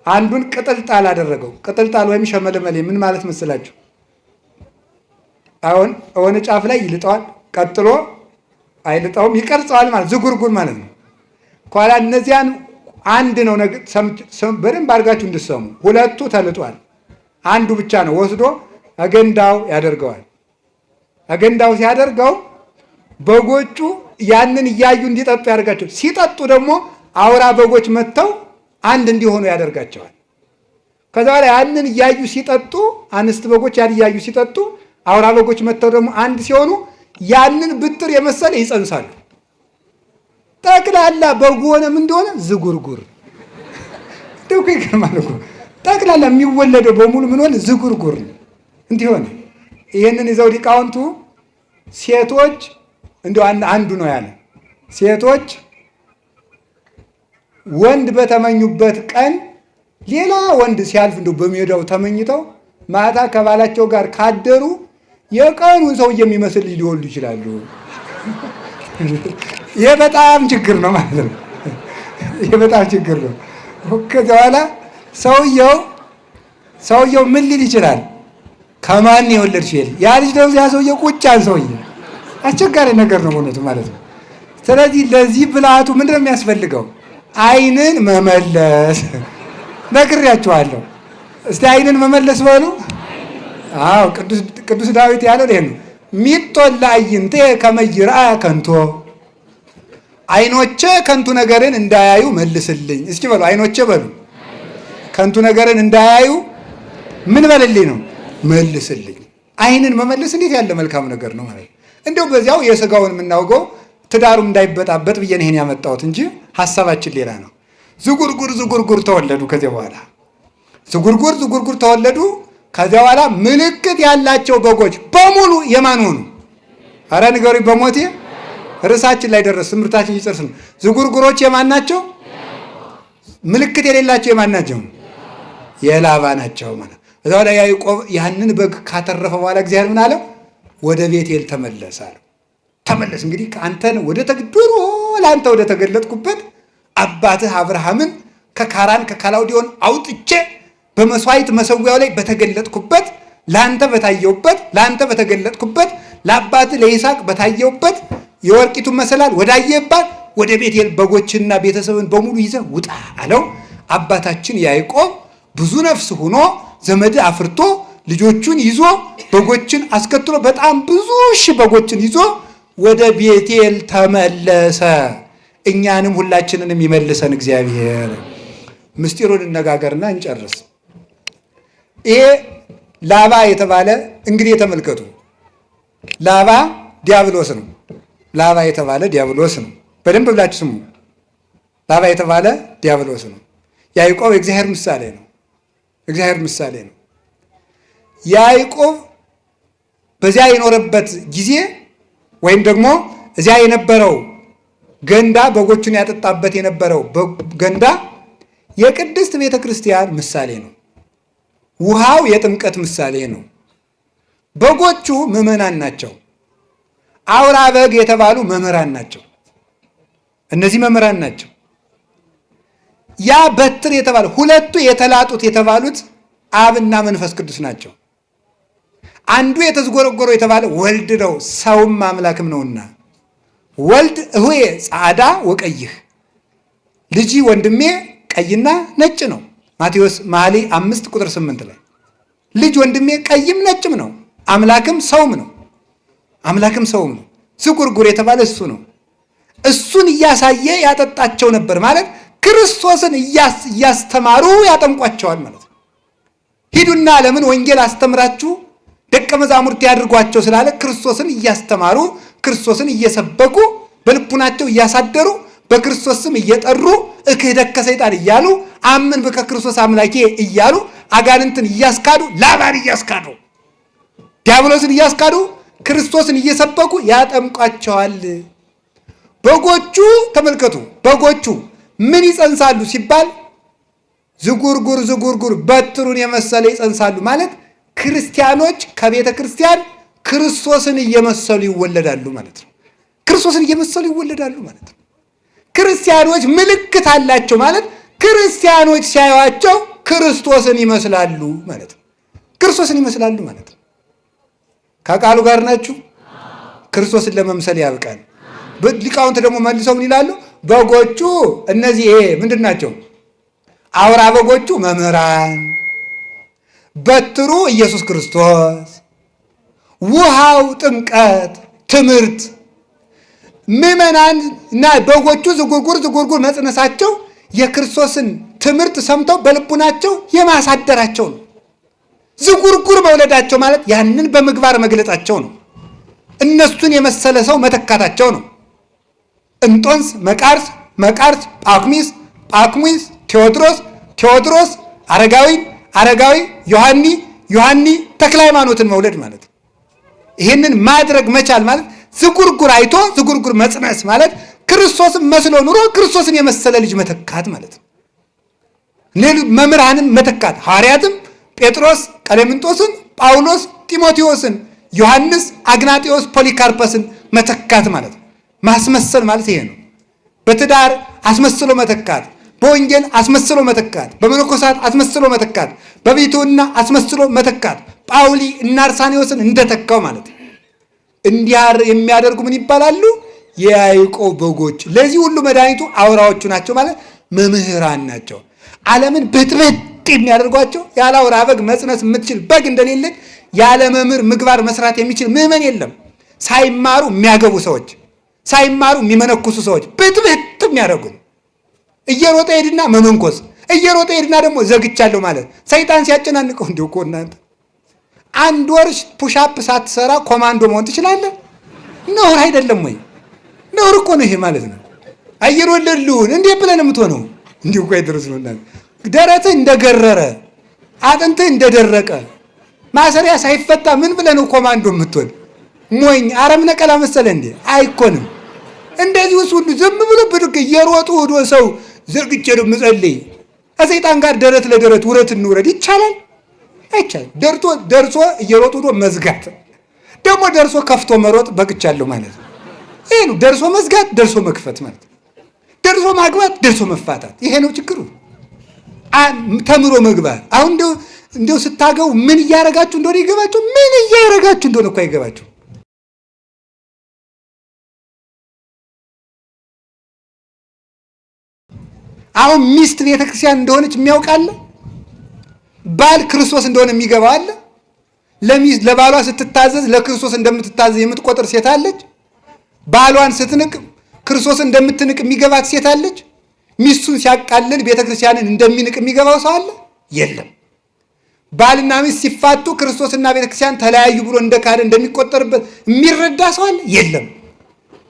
አንዱን ቅጥልጣል አደረገው። ቅጥልጣል ወይም ሸመለመሌ ምን ማለት መስላችሁ? አሁን የሆነ ጫፍ ላይ ይልጠዋል፣ ቀጥሎ አይልጠውም፣ ይቀርጸዋል ማለት ዝጉርጉር ማለት ነው። ኋላ እነዚያን አንድ ነው በደንብ አድርጋችሁ እንድትሰሙ። 2ቱ ተልጧል፣ አንዱ ብቻ ነው ወስዶ አገንዳው ያደርገዋል። አገንዳው ሲያደርገው በጎቹ ያንን እያዩ እንዲጠጡ ያደርጋቸው። ሲጠጡ ደግሞ አውራ በጎች መጥተው አንድ እንዲሆኑ ያደርጋቸዋል። ከዛ በኋላ ያንን እያዩ ሲጠጡ፣ አንስት በጎች ያን እያዩ ሲጠጡ፣ አውራ በጎች መጥተው ደግሞ አንድ ሲሆኑ ያንን ብትር የመሰለ ይጸንሳሉ። ጠቅላላ በጉ ሆነ ምን እንደሆነ ዝጉርጉር። ደውኩ ይገርማል እኮ ጠቅላላ የሚወለደው በሙሉ ምን ሆነ? ዝጉርጉር እንዲሆነ። ይህንን ይዘው ሊቃውንቱ ሴቶች እንደው አንዱ ነው ያለ፣ ሴቶች ወንድ በተመኙበት ቀን ሌላ ወንድ ሲያልፍ እንደው በሜዳው ተመኝተው ማታ ከባላቸው ጋር ካደሩ የቀኑን ሰው የሚመስል ሊወልዱ ይችላሉ። ይሄ በጣም ችግር ነው ማለት ነው። ይሄ በጣም ችግር ነው። ከዚያ በኋላ ሰውየው ምን ሊል ይችላል? ከማን የወለድሽ ይል ያ ልጅ ደግሞ ያ ሰውየው ቁጫን ሰውዬ አስቸጋሪ ነገር ነው በእውነቱ ማለት ነው። ስለዚህ ለዚህ ብልሃቱ ምንድን ነው የሚያስፈልገው? ዓይንን መመለስ ነግሬያችኋለሁ። እስቲ ዓይንን መመለስ በሉ። አዎ ቅዱስ ዳዊት ያለው ይሄ ነው። ሚጦላ አይንቴ ከመይራ ከንቶ፣ ዓይኖቼ ከንቱ ነገርን እንዳያዩ መልስልኝ። እስኪ በሉ ዓይኖቼ በሉ ከንቱ ነገርን እንዳያዩ ምን በልልኝ ነው? መልስልኝ። ዓይንን መመለስ እንዴት ያለ መልካም ነገር ነው ማለት። እንደው በዚያው የሥጋውን የምናውቀው ትዳሩም እንዳይበጣበጥ ብዬ ነው ይሄን ያመጣሁት እንጂ ሐሳባችን ሌላ ነው። ዝጉርጉር ተወለዱ። ከዚያ በኋላ ዝጉርጉር ተወለዱ። ከዚያ በኋላ ምልክት ያላቸው በጎች በሙሉ የማን ሆኑ? አረ ንገሩኝ በሞቴ። ርዕሳችን ላይ ደረስ፣ ትምህርታችን ይጨርስ ነው። ዝጉርጉሮች የማን ናቸው? ምልክት የሌላቸው የማን ናቸው? የላባ ናቸው ማለት። እዛው ላይ ያዕቆብ ያንን በግ ካተረፈ በኋላ እግዚአብሔር ምን አለው? ወደ ቤቴል ተመለስ አለው። ተመለስ እንግዲህ አንተን ወደ ተግዶሮ ለአንተ ወደ ተገለጥኩበት አባትህ አብርሃምን ከካራን ከካላውዲዮን አውጥቼ በመስዋዕት መሰዊያው ላይ በተገለጥኩበት ለአንተ በታየውበት ለአንተ በተገለጥኩበት ለአባትህ ለይስሐቅ በታየውበት የወርቂቱን መሰላል ወዳየባት ወደ ቤቴል በጎችና ቤተሰብን በሙሉ ይዘህ ውጣ አለው። አባታችን ያዕቆብ ብዙ ነፍስ ሆኖ ዘመድ አፍርቶ ልጆቹን ይዞ በጎችን አስከትሎ በጣም ብዙ ሺህ በጎችን ይዞ ወደ ቤቴል ተመለሰ። እኛንም ሁላችንንም ይመልሰን እግዚአብሔር። ምስጢሩን እነጋገርና እንጨርስ። ይሄ ላባ የተባለ እንግዲህ ተመልከቱ፣ ላባ ዲያብሎስ ነው። ላባ የተባለ ዲያብሎስ ነው። በደንብ ብላችሁ ስሙ። ላባ የተባለ ዲያብሎስ ነው። ያዕቆብ የእግዚአብሔር ምሳሌ ነው። እግዚአብሔር ምሳሌ ነው። ያዕቆብ በዚያ የኖረበት ጊዜ ወይም ደግሞ እዚያ የነበረው ገንዳ በጎቹን ያጠጣበት የነበረው ገንዳ የቅድስት ቤተ ክርስቲያን ምሳሌ ነው። ውሃው የጥምቀት ምሳሌ ነው። በጎቹ ምዕመናን ናቸው። አውራ በግ የተባሉ መምህራን ናቸው። እነዚህ መምህራን ናቸው። ያ በትር የተባለ ሁለቱ የተላጡት የተባሉት አብና መንፈስ ቅዱስ ናቸው። አንዱ የተዝጎረጎረው የተባለ ወልድ ነው፣ ሰውም አምላክም ነውና ወልድ እሁዬ ጻዕዳ ወቀይህ፣ ልጅ ወንድሜ ቀይና ነጭ ነው። ማቴዎስ መኃልየ 5:8 ላይ ልጅ ወንድሜ ቀይም ነጭም ነው፣ አምላክም ሰውም ነው። አምላክም ሰውም ነው። ዝጉርጉር የተባለ እሱ ነው። እሱን እያሳየ ያጠጣቸው ነበር ማለት ክርስቶስን እያስተማሩ ያጠምቋቸዋል ማለት ነው። ሂዱና ለምን ወንጌል አስተምራችሁ ደቀ መዛሙርት ያድርጓቸው ስላለ ክርስቶስን እያስተማሩ ክርስቶስን እየሰበኩ በልቡናቸው እያሳደሩ በክርስቶስ ስም እየጠሩ እክህደከ ሰይጣን እያሉ አምን በከ ክርስቶስ አምላኬ እያሉ አጋንንትን እያስካዱ ላባን እያስካዱ ዲያብሎስን እያስካዱ ክርስቶስን እየሰበኩ ያጠምቋቸዋል። በጎቹ ተመልከቱ፣ በጎቹ ምን ይጸንሳሉ ሲባል ዝጉርጉር በትሩን የመሰለ ይጸንሳሉ ማለት ክርስቲያኖች ከቤተ ክርስቲያን ክርስቶስን እየመሰሉ ይወለዳሉ ማለት ነው። ክርስቶስን እየመሰሉ ይወለዳሉ ማለት ነው። ክርስቲያኖች ምልክት አላቸው ማለት ክርስቲያኖች ሲያዩአቸው ክርስቶስን ይመስላሉ ማለት ነው። ክርስቶስን ይመስላሉ ማለት ነው። ከቃሉ ጋር ናችሁ? ክርስቶስን ለመምሰል ያብቃል። ሊቃውንት ደግሞ መልሰው ምን ይላሉ? በጎቹ እነዚህ ምንድን ናቸው? አውራ በጎቹ መምህራን፣ በትሩ ኢየሱስ ክርስቶስ፣ ውሃው ጥምቀት ትምህርት፣ ምዕመናን እና በጎቹ ዝጉርጉር መጽነሳቸው የክርስቶስን ትምህርት ሰምተው በልቡናቸው የማሳደራቸው ነው። ዝጉርጉር መውለዳቸው ማለት ያንን በምግባር መግለጻቸው ነው። እነሱን የመሰለ ሰው መተካታቸው ነው። እንጦንስ፣ መቃርስ፣ ጳኩሚስ፣ ቴዎድሮስ፣ አረጋዊ፣ ዮሐኒ፣ ተክለ ሃይማኖትን መውለድ ማለት ነው። ይህንን ማድረግ መቻል ማለት ዝጉርጉር አይቶ ዝጉርጉር መጽነስ ማለት ክርስቶስን መስሎ ኑሮ ክርስቶስን የመሰለ ልጅ መተካት ማለት ነው። መምህራንን መተካት ሐዋርያትም ጴጥሮስ ቀሌምንጦስን፣ ጳውሎስ ጢሞቴዎስን፣ ዮሐንስ አግናጢዎስ ፖሊካርፐስን መተካት ማለት ነው። ማስመሰል ማለት ይሄ ነው። በትዳር አስመስሎ መተካት፣ በወንጌል አስመስሎ መተካት፣ በመነኮሳት አስመስሎ መተካት፣ በቤቱና አስመስሎ መተካት ጳውሊ እና አርሳኔዎስን እንደተካው ማለት ነው። እንዲያር የሚያደርጉ ምን ይባላሉ? የያዕቆብ በጎች። ለዚህ ሁሉ መድኃኒቱ አውራዎቹ ናቸው ማለት መምህራን ናቸው። ዓለምን ብጥብጥ የሚያደርጓቸው ያለ አውራ በግ መጽነስ የምትችል በግ እንደሌለች ያለ መምህር ምግባር መስራት የሚችል ምዕመን የለም። ሳይማሩ የሚያገቡ ሰዎች፣ ሳይማሩ የሚመነኩሱ ሰዎች ብጥብጥ የሚያደርጉን እየሮጠ ሄድና መመንኮስ፣ እየሮጠ ሄድና ደግሞ ዘግቻለሁ ማለት ሰይጣን ሲያጨናንቀው እንዲሁ እኮ እናንተ አንድ ወር ፑሻፕ ሳትሰራ ኮማንዶ መሆን ትችላለህ? ነውር አይደለም ወይ? ነውር እኮ ነው ይሄ ማለት ነው። አየር ወለድ ልሁን እንዴት ብለህ ነው የምትሆነው? እንዲሁ እኮ አይደረስ ነው እናንተ ደረትህ እንደገረረ አጥንትህ እንደደረቀ ማሰሪያ ሳይፈታ ምን ብለህ ነው ኮማንዶ የምትሆን? ሞኝ አረም ነቀላ መሰለ እንዴ? አይኮንም። እንደዚህ ውስጥ ሁሉ ዝም ብሎ ብድግ እየሮጡ ሄዶ ሰው ዘርግቼ ነው የምጸልይ ከሰይጣን ጋር ደረት ለደረት ውረት እንውረድ ይቻላል? አይቻልም። ደርሶ እየሮጡ ሄዶ መዝጋት ደግሞ ደርሶ ከፍቶ መሮጥ በቅቻለሁ ማለት ነው። ይሄ ነው ደርሶ መዝጋት፣ ደርሶ መክፈት ማለት ደርሶ ማግባት፣ ደርሶ መፋታት። ይሄ ነው ችግሩ። ተምሮ መግባት። አሁን እንደው ስታገቡ ምን እያረጋችሁ እንደሆነ ይገባችሁ? ምን እያረጋችሁ እንደሆነ እኮ አይገባችሁ። አሁን ሚስት ቤተክርስቲያን እንደሆነች የሚያውቃለ? ባል ክርስቶስ እንደሆነ የሚገባው አለ? ለባሏ ስትታዘዝ ለክርስቶስ እንደምትታዘዝ የምትቆጥር ሴት አለች? ባሏን ስትንቅ ክርስቶስ እንደምትንቅ የሚገባት ሴት አለች? ሚስቱን ሲያቃልል ቤተክርስቲያንን እንደሚንቅ የሚገባው ሰው አለ? የለም። ባልና ሚስት ሲፋቱ ክርስቶስና ቤተክርስቲያን ተለያዩ ብሎ እንደካደ እንደሚቆጠርበት የሚረዳ ሰው አለ? የለም።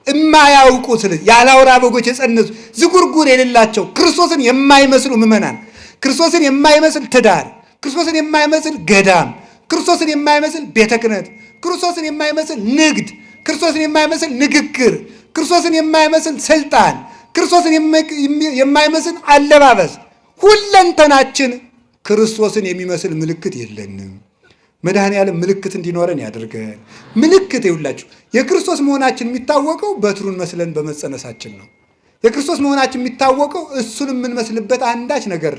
እማያውቁ ያለ አውራ በጎች የጸነሱ ዝጉርጉር የሌላቸው ክርስቶስን የማይመስሉ ምዕመናን፣ ክርስቶስን የማይመስል ትዳር፣ ክርስቶስን የማይመስል ገዳም፣ ክርስቶስን የማይመስል ቤተ ክህነት፣ ክርስቶስን የማይመስል ንግድ፣ ክርስቶስን የማይመስል ንግግር፣ ክርስቶስን የማይመስል ስልጣን፣ ክርስቶስን የማይመስል አለባበስ፣ ሁለንተናችን ክርስቶስን የሚመስል ምልክት የለንም። መድኃኔዓለም ምልክት እንዲኖረን ያደርገን። ምልክት ይውላችሁ የክርስቶስ መሆናችን የሚታወቀው በትሩን መስለን በመጸነሳችን ነው። የክርስቶስ መሆናችን የሚታወቀው እሱን የምንመስልበት አንዳች ነገር።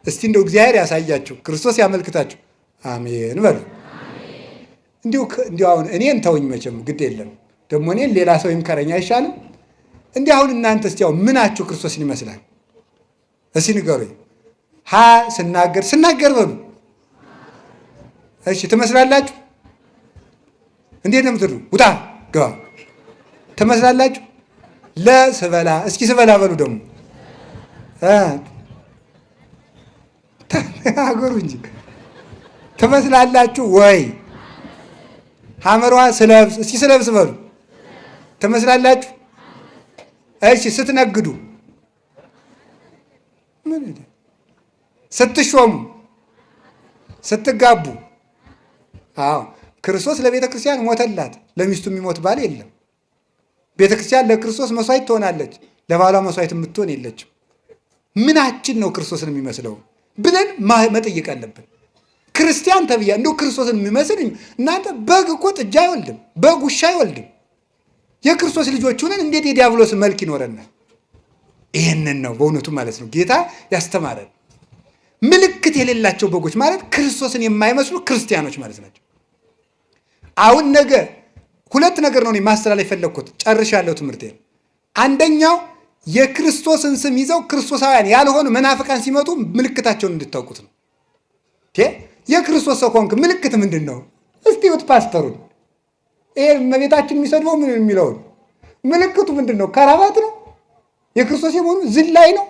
እስቲ እንደው እግዚአብሔር ያሳያችሁ፣ ክርስቶስ ያመልክታችሁ። አሜን በሉ። እንዲሁ አሁን እኔን ተውኝ፣ መቼም ግድ የለም ደግሞ እኔን ሌላ ሰው ይምከረኝ አይሻልም? እንዲህ አሁን እናንተ እስቲ ያው ምናችሁ ክርስቶስን ይመስላል? እስቲ ንገሩኝ። ስናገር በሉ። እሺ ትመስላላችሁ? እንዴት ነው የምትሉ? ውጣ ግባ ትመስላላችሁ? ለስበላ እስኪ ስበላ በሉ ደግሞ አገሩ እንጂ ትመስላላችሁ ወይ? ሐመሯ ስለብስ እስኪ ስለብስ በሉ ትመስላላችሁ? እሺ ስትነግዱ፣ ምን ስትሾሙ፣ ስትጋቡ፣ አዎ ክርስቶስ ለቤተ ክርስቲያን ሞተላት። ለሚስቱ የሚሞት ባል የለም። ቤተ ክርስቲያን ለክርስቶስ መስዋዕት ትሆናለች፣ ለባሏ መስዋዕት የምትሆን የለችም። ምናችን ነው ክርስቶስን የሚመስለው ብለን መጠየቅ አለብን። ክርስቲያን ተብያ እንደው ክርስቶስን የሚመስል እናንተ በግ እኮ ጥጃ አይወልድም፣ በግ ውሻ አይወልድም። የክርስቶስ ልጆች ሆነን እንዴት የዲያብሎስ መልክ ይኖረናል? ይህንን ነው በእውነቱ ማለት ነው ጌታ ያስተማረን። ምልክት የሌላቸው በጎች ማለት ክርስቶስን የማይመስሉ ክርስቲያኖች ማለት ናቸው። አሁን ነገ ሁለት ነገር ነው ማስተላለፍ የፈለግኩት፣ ጨርሻለሁ ትምህርቴን። አንደኛው የክርስቶስን ስም ይዘው ክርስቶሳውያን ያልሆኑ መናፍቃን ሲመጡ ምልክታቸውን እንድታውቁት ነው። የክርስቶስ ሰው ከሆንክ ምልክት ምንድን ነው? እስቲ ወት ፓስተሩን ይሄ እመቤታችን የሚሰድበው ምን የሚለውን ምልክቱ ምንድን ነው? ከራባት ነው? የክርስቶስ የመሆኑ ዝላይ ነው?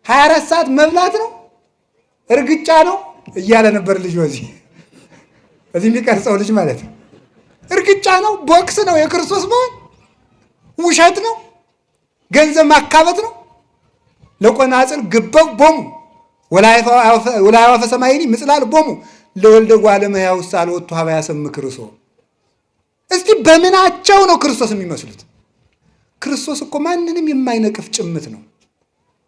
24 ሰዓት መብላት ነው? እርግጫ ነው እያለ ነበር ልጅ እዚህ የሚቀርጸው ልጅ ማለት ነው። እርግጫ ነው? ቦክስ ነው? የክርስቶስ መሆን ውሸት ነው? ገንዘብ ማካበት ነው? ለቆናጽል ግበው ቦሙ ወላይዋፈ ሰማይኒ ምጽላል ቦሙ ለወልደ እጓለ እመሕያው ሳልወቱ ሀበ ያሰምዕ ክርስቶ። እስቲ በምናቸው ነው ክርስቶስ የሚመስሉት? ክርስቶስ እኮ ማንንም የማይነቅፍ ጭምት ነው።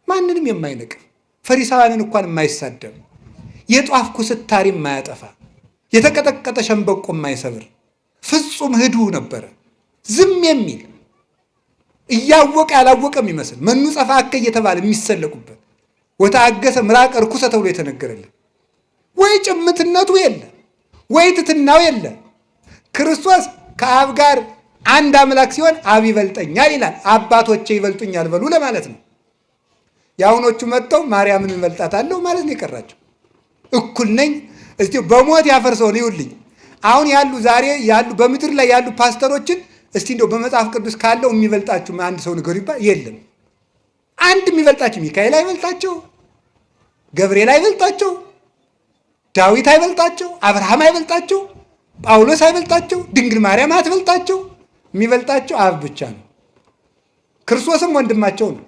ማንንም የማይነቅፍ ፈሪሳውያንን እንኳን የማይሳደብ የጧፍ ኩስታሪ የማያጠፋ የተቀጠቀጠ ሸንበቆ የማይሰብር ፍጹም ህዱ ነበረ። ዝም የሚል እያወቀ ያላወቀ የሚመስል መኑ ጸፋከ እየተባለ የሚሰለቁበት ወታገሰ ምራቅ ርኩሰ ተብሎ የተነገረልን ወይ ጭምትነቱ የለ ወይ ትትናው የለ። ክርስቶስ ከአብ ጋር አንድ አምላክ ሲሆን አብ ይበልጠኛል ይላል። አባቶቼ ይበልጡኛል በሉ ለማለት ነው። የአሁኖቹ መጥተው ማርያምን እንበልጣታለሁ ማለት ነው የቀራቸው። እኩል ነኝ እስቲ በሞት ያፈርሰውን ይውልኝ። አሁን ያሉ ዛሬ ያሉ በምድር ላይ ያሉ ፓስተሮችን እስቲ እንደው በመጽሐፍ ቅዱስ ካለው የሚበልጣችሁ አንድ ሰው ንገሩ ይባል የለም። አንድ የሚበልጣቸው ሚካኤል አይበልጣቸው፣ ገብርኤል አይበልጣቸው፣ ዳዊት አይበልጣቸው፣ አብርሃም አይበልጣቸው፣ ጳውሎስ አይበልጣቸው፣ ድንግል ማርያም አትበልጣቸው። የሚበልጣቸው አብ ብቻ ነው። ክርስቶስም ወንድማቸው ነው።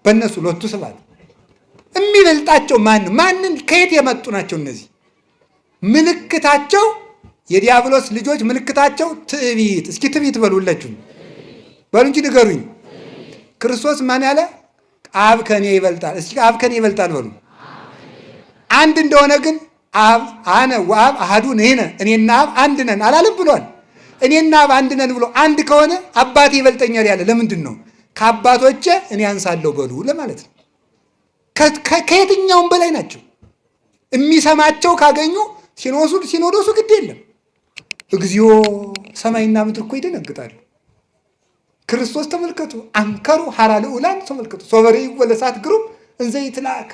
በእነሱ ሎቱ ስብሐት። የሚበልጣቸው ማን? ማንን? ከየት የመጡ ናቸው እነዚህ? ምልክታቸው የዲያብሎስ ልጆች ምልክታቸው ትዕቢት። እስኪ ትዕቢት በሉላችሁ በሉ እንጂ ንገሩኝ። ክርስቶስ ማን ያለ? አብ ከኔ ይበልጣል። እስኪ አብ ከኔ ይበልጣል በሉ። አንድ እንደሆነ ግን አብ አነ ወአብ አሐዱ ንሕነ፣ እኔና አብ አንድ ነን አላለም ብሏል። እኔና አብ አንድ ነን ብሎ አንድ ከሆነ አባቴ ይበልጠኛል ያለ ለምንድን ነው? ከአባቶቼ እኔ አንሳለሁ በሉ ለማለት ነው። ከየትኛውም በላይ ናቸው። የሚሰማቸው ካገኙ ሲኖዶሱ ግድ የለም። እግዚኦ ሰማይና ምድር እኮ ይደነግጣሉ። ክርስቶስ ተመልከቱ፣ አንከሩ ሐራ ልዑላን ተመልከቱ። ሶበሬ ወለሳት ግሩም እንዘ ይትላክ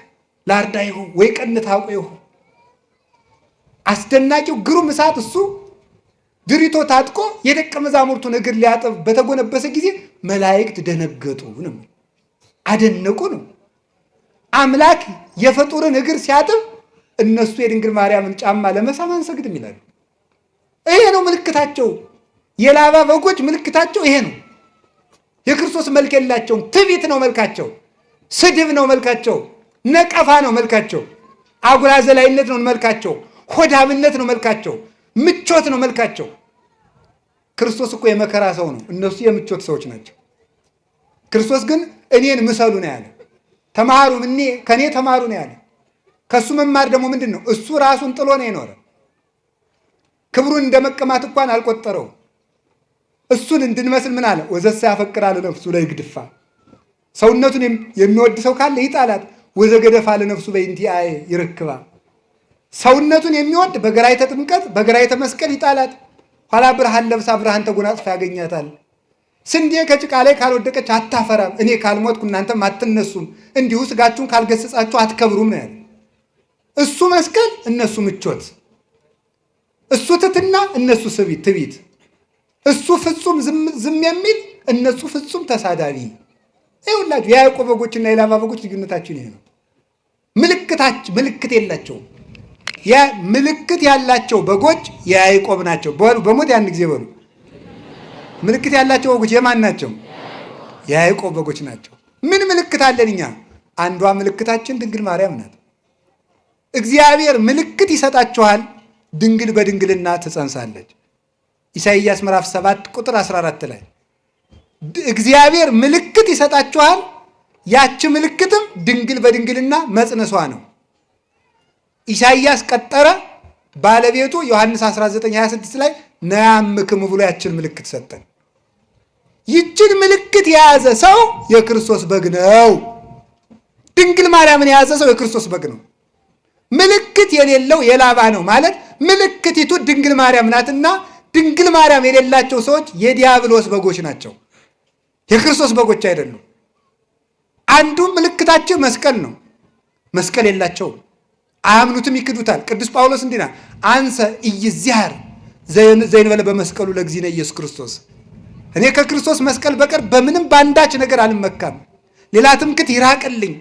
ላርዳይሁ ወይ ቀንት አውቀይሁ። አስደናቂው ግሩም እሳት እሱ ድሪቶ ታጥቆ የደቀ መዛሙርቱን እግር ሊያጠብ በተጎነበሰ ጊዜ መላእክት ደነገጡ ነው፣ አደነቁ ነው። አምላክ የፍጡርን እግር ሲያጥብ እነሱ የድንግል ማርያምን ጫማ ለመሳም አንሰግድም ይላሉ። ይሄ ነው ምልክታቸው። የላባ በጎች ምልክታቸው ይሄ ነው። የክርስቶስ መልክ የላቸውም። ትዕቢት ነው መልካቸው፣ ስድብ ነው መልካቸው፣ ነቀፋ ነው መልካቸው፣ አጉራ ዘላይነት ነው መልካቸው፣ ሆዳምነት ነው መልካቸው፣ ምቾት ነው መልካቸው። ክርስቶስ እኮ የመከራ ሰው ነው፣ እነሱ የምቾት ሰዎች ናቸው። ክርስቶስ ግን እኔን ምሰሉ ነው ያለ። ተማሩ ከኔ ተማሩ ነው ያለ። ከሱ መማር ደግሞ ምንድን ነው? እሱ ራሱን ጥሎ ነው የኖረ። ክብሩን እንደመቀማት እንኳን አልቆጠረው። እሱን እንድንመስል ምን አለ? ወዘሳ ያፈቅራል ነፍሱ ላይ ግድፋ። ሰውነቱን የሚወድ ሰው ካለ ይጣላት። ወዘገደፋ ለነፍሱ በእንቲአየ ይርክባ። ሰውነቱን የሚወድ በገራይተ ጥምቀት በገራይተ መስቀል ይጣላት። ኋላ ብርሃን ለብሳ ብርሃን ተጎናጽፋ ያገኛታል። ስንዴ ከጭቃ ላይ ካልወደቀች አታፈራም። እኔ ካልሞትኩ እናንተም አትነሱም። እንዲሁ ስጋችሁን ካልገሰጻችሁ አትከብሩም ነው ያለ። እሱ መስቀል፣ እነሱ ምቾት። እሱ ትትና፣ እነሱ ትዕቢት። እሱ ፍጹም ዝም የሚል፣ እነሱ ፍጹም ተሳዳቢ። ይኸውላችሁ የያዕቆብ በጎችና የላባ በጎች ልዩነታችን ይሄ ነው። ምልክት የላቸውም። ምልክት ያላቸው በጎች የያዕቆብ ናቸው። በሞት ያን ጊዜ በሉ። ምልክት ያላቸው በጎች የማን ናቸው? የያዕቆብ በጎች ናቸው። ምን ምልክት አለን እኛ? አንዷ ምልክታችን ድንግል ማርያም ናት። እግዚአብሔር ምልክት ይሰጣችኋል፣ ድንግል በድንግልና ትጸንሳለች። ኢሳይያስ ምዕራፍ 7 ቁጥር 14 ላይ እግዚአብሔር ምልክት ይሰጣችኋል፣ ያቺ ምልክትም ድንግል በድንግልና መጽነሷ ነው። ኢሳይያስ ቀጠረ፣ ባለቤቱ ዮሐንስ 19:26 ላይ ነያምክሙ ብሎ ያችን ምልክት ሰጠን። ይችን ምልክት የያዘ ሰው የክርስቶስ በግ ነው። ድንግል ማርያምን የያዘ ሰው የክርስቶስ በግ ነው። ምልክት የሌለው የላባ ነው ማለት ምልክቲቱ ድንግል ማርያም ናትና፣ ድንግል ማርያም የሌላቸው ሰዎች የዲያብሎስ በጎች ናቸው፣ የክርስቶስ በጎች አይደሉም። አንዱ ምልክታቸው መስቀል ነው። መስቀል የላቸውም፣ አያምኑትም፣ ይክዱታል። ቅዱስ ጳውሎስ እንዲና አንሰ ኢይዝያር ዘይንበለ በመስቀሉ ለእግዚእነ ኢየሱስ ክርስቶስ፣ እኔ ከክርስቶስ መስቀል በቀር በምንም በአንዳች ነገር አልመካም፣ ሌላ ትምክት ይራቅልኝ።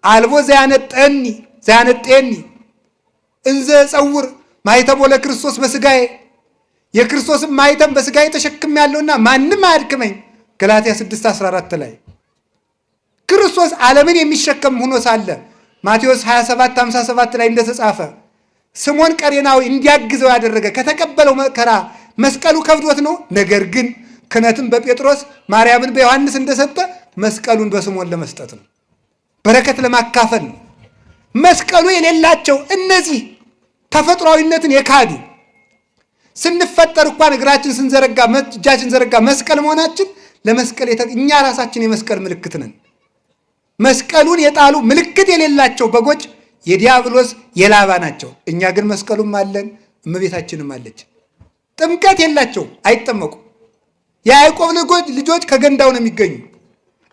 አልቦ ዘያነጠኒ እንዘ ጸውር ማኅተሞ ለክርስቶስ በሥጋዬ፣ የክርስቶስን ማኅተም በሥጋዬ ተሸክም ያለውና ማንም አያድክመኝ። ገላትያ 6:14 ላይ ክርስቶስ ዓለምን የሚሸከም ሆኖ ሳለ ማቴዎስ 27:57 ላይ እንደተጻፈ ስምዖን ቀሬናዊ እንዲያግዘው ያደረገ ከተቀበለው መከራ መስቀሉ ከብዶት ነው። ነገር ግን ክህነትን በጴጥሮስ ማርያምን በዮሐንስ እንደሰጠ መስቀሉን በስምዖን ለመስጠት ነው፣ በረከት ለማካፈል ነው። መስቀሉ የሌላቸው እነዚህ ተፈጥሯዊነትን የካዱ ስንፈጠር እንኳን እግራችን ስንዘረጋ እጃችን ዘረጋ መስቀል መሆናችን ለመስቀል እኛ ራሳችን የመስቀል ምልክት ነን። መስቀሉን የጣሉ ምልክት የሌላቸው በጎች የዲያብሎስ የላባ ናቸው። እኛ ግን መስቀሉም አለን፣ እመቤታችንም አለች። ጥምቀት የላቸው፣ አይጠመቁም። የያዕቆብ ልጆች ከገንዳው ነው የሚገኙ።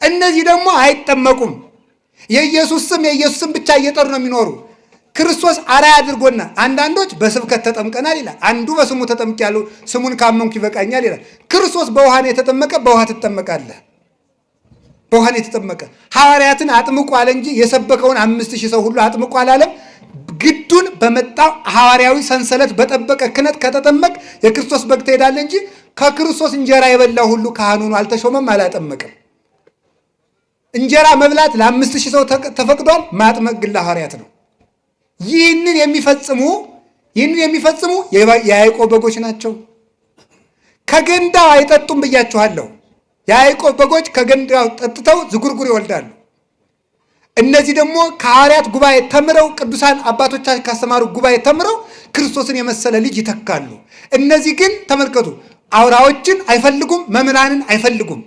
እነዚህ ደግሞ አይጠመቁም። የኢየሱስ ስም ብቻ እየጠሩ ነው የሚኖሩ። ክርስቶስ አርአያ አድርጎና አንዳንዶች በስብከት ተጠምቀናል ይላል። አንዱ በስሙ ተጠምቄያለሁ ስሙን ካመንኩ ይበቃኛል ይላል። ክርስቶስ በውሃ ነው የተጠመቀ፣ በውሃ ትጠመቃለህ። በውሃ ነው የተጠመቀ። ሐዋርያትን አጥምቁ አለ እንጂ የሰበከውን 5000 ሰው ሁሉ አጥምቁ አላለም። ግዱን በመጣው ሐዋርያዊ ሰንሰለት በጠበቀ ክህነት ከተጠመቅ የክርስቶስ በግ ትሄዳለህ እንጂ ከክርስቶስ እንጀራ የበላው ሁሉ ካህኑ ነው፣ አልተሾመም፣ አላጠመቀም። እንጀራ መብላት ለ5000 ሰው ተፈቅዷል። ማጥመቅ ግን ለሐዋርያት ነው። ይህንን የሚፈጽሙ የያዕቆብ በጎች ናቸው። ከገንዳው አይጠጡም ብያችኋለሁ። የያዕቆብ በጎች ከገንዳው ጠጥተው ዝጉርጉር ይወልዳሉ። እነዚህ ደግሞ ከሐዋርያት ጉባኤ ተምረው ቅዱሳን አባቶቻችን ካስተማሩ ጉባኤ ተምረው ክርስቶስን የመሰለ ልጅ ይተካሉ። እነዚህ ግን ተመልከቱ፣ አውራዎችን አይፈልጉም፣ መምህራንን አይፈልጉም።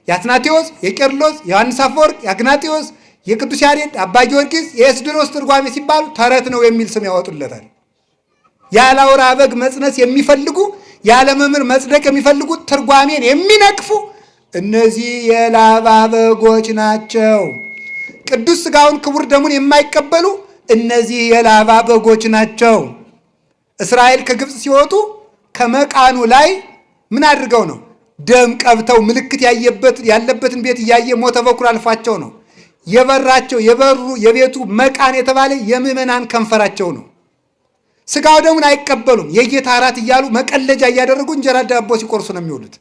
የአትናቴዎስ፣ የቄርሎስ፣ የዮሐንስ አፈወርቅ፣ የአግናጤዎስ፣ የቅዱስ ያሬድ፣ አባ ጊዮርጊስ፣ የኤስድሮስ ትርጓሜ ሲባሉ ተረት ነው የሚል ስም ያወጡለታል። ያለ አውራ በግ መጽነስ የሚፈልጉ ያለ መምህር መጽደቅ የሚፈልጉ ትርጓሜን የሚነቅፉ እነዚህ የላባ በጎች ናቸው። ቅዱስ ሥጋውን ክቡር ደሙን የማይቀበሉ እነዚህ የላባ በጎች ናቸው። እስራኤል ከግብፅ ሲወጡ ከመቃኑ ላይ ምን አድርገው ነው? ደም ቀብተው ምልክት ያለበትን ቤት እያየ ሞተ በኩር አልፏቸው ነው። የበሩ የቤቱ መቃን የተባለ የምዕመናን ከንፈራቸው ነው። ሥጋው ደሙን አይቀበሉም። የጌታ እራት እያሉ መቀለጃ እያደረጉ እንጀራ ዳቦ ሲቆርሱ ነው የሚውሉት።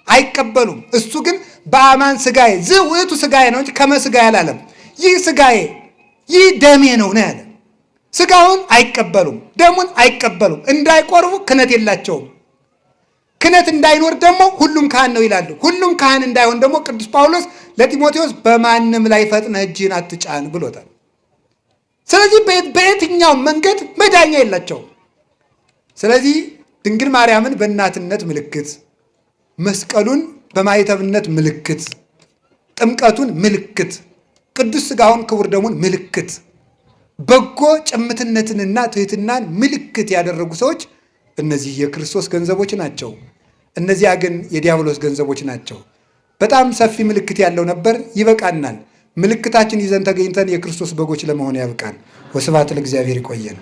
አይቀበሉም። እሱ ግን በአማን ሥጋዬ ውእቱ ሥጋዬ ነው እንጂ ከመ ሥጋዬ አላለም። ይህ ሥጋዬ ይህ ደሜ ነው ነው ያለ። ሥጋውን አይቀበሉም፣ ደሙን አይቀበሉም። እንዳይቆርቡ ክህነት የላቸውም። ክህነት እንዳይኖር ደግሞ ሁሉም ካህን ነው ይላሉ። ሁሉም ካህን እንዳይሆን ደግሞ ቅዱስ ጳውሎስ ለጢሞቴዎስ በማንም ላይ ፈጥነህ እጅህን አትጫን ብሎታል። ስለዚህ በየትኛው መንገድ መዳኛ የላቸውም። ስለዚህ ድንግል ማርያምን በእናትነት ምልክት፣ መስቀሉን በማይተብነት ምልክት፣ ጥምቀቱን ምልክት፣ ቅዱስ ሥጋውን ክቡር ደሙን ምልክት፣ በጎ ጭምትነትንና ትሕትናን ምልክት ያደረጉ ሰዎች እነዚህ የክርስቶስ ገንዘቦች ናቸው። እነዚያ ግን የዲያብሎስ ገንዘቦች ናቸው። በጣም ሰፊ ምልክት ያለው ነበር። ይበቃናል። ምልክታችን ይዘን ተገኝተን የክርስቶስ በጎች ለመሆን ያብቃን። ወስብሐት ለእግዚአብሔር። ይቆየን።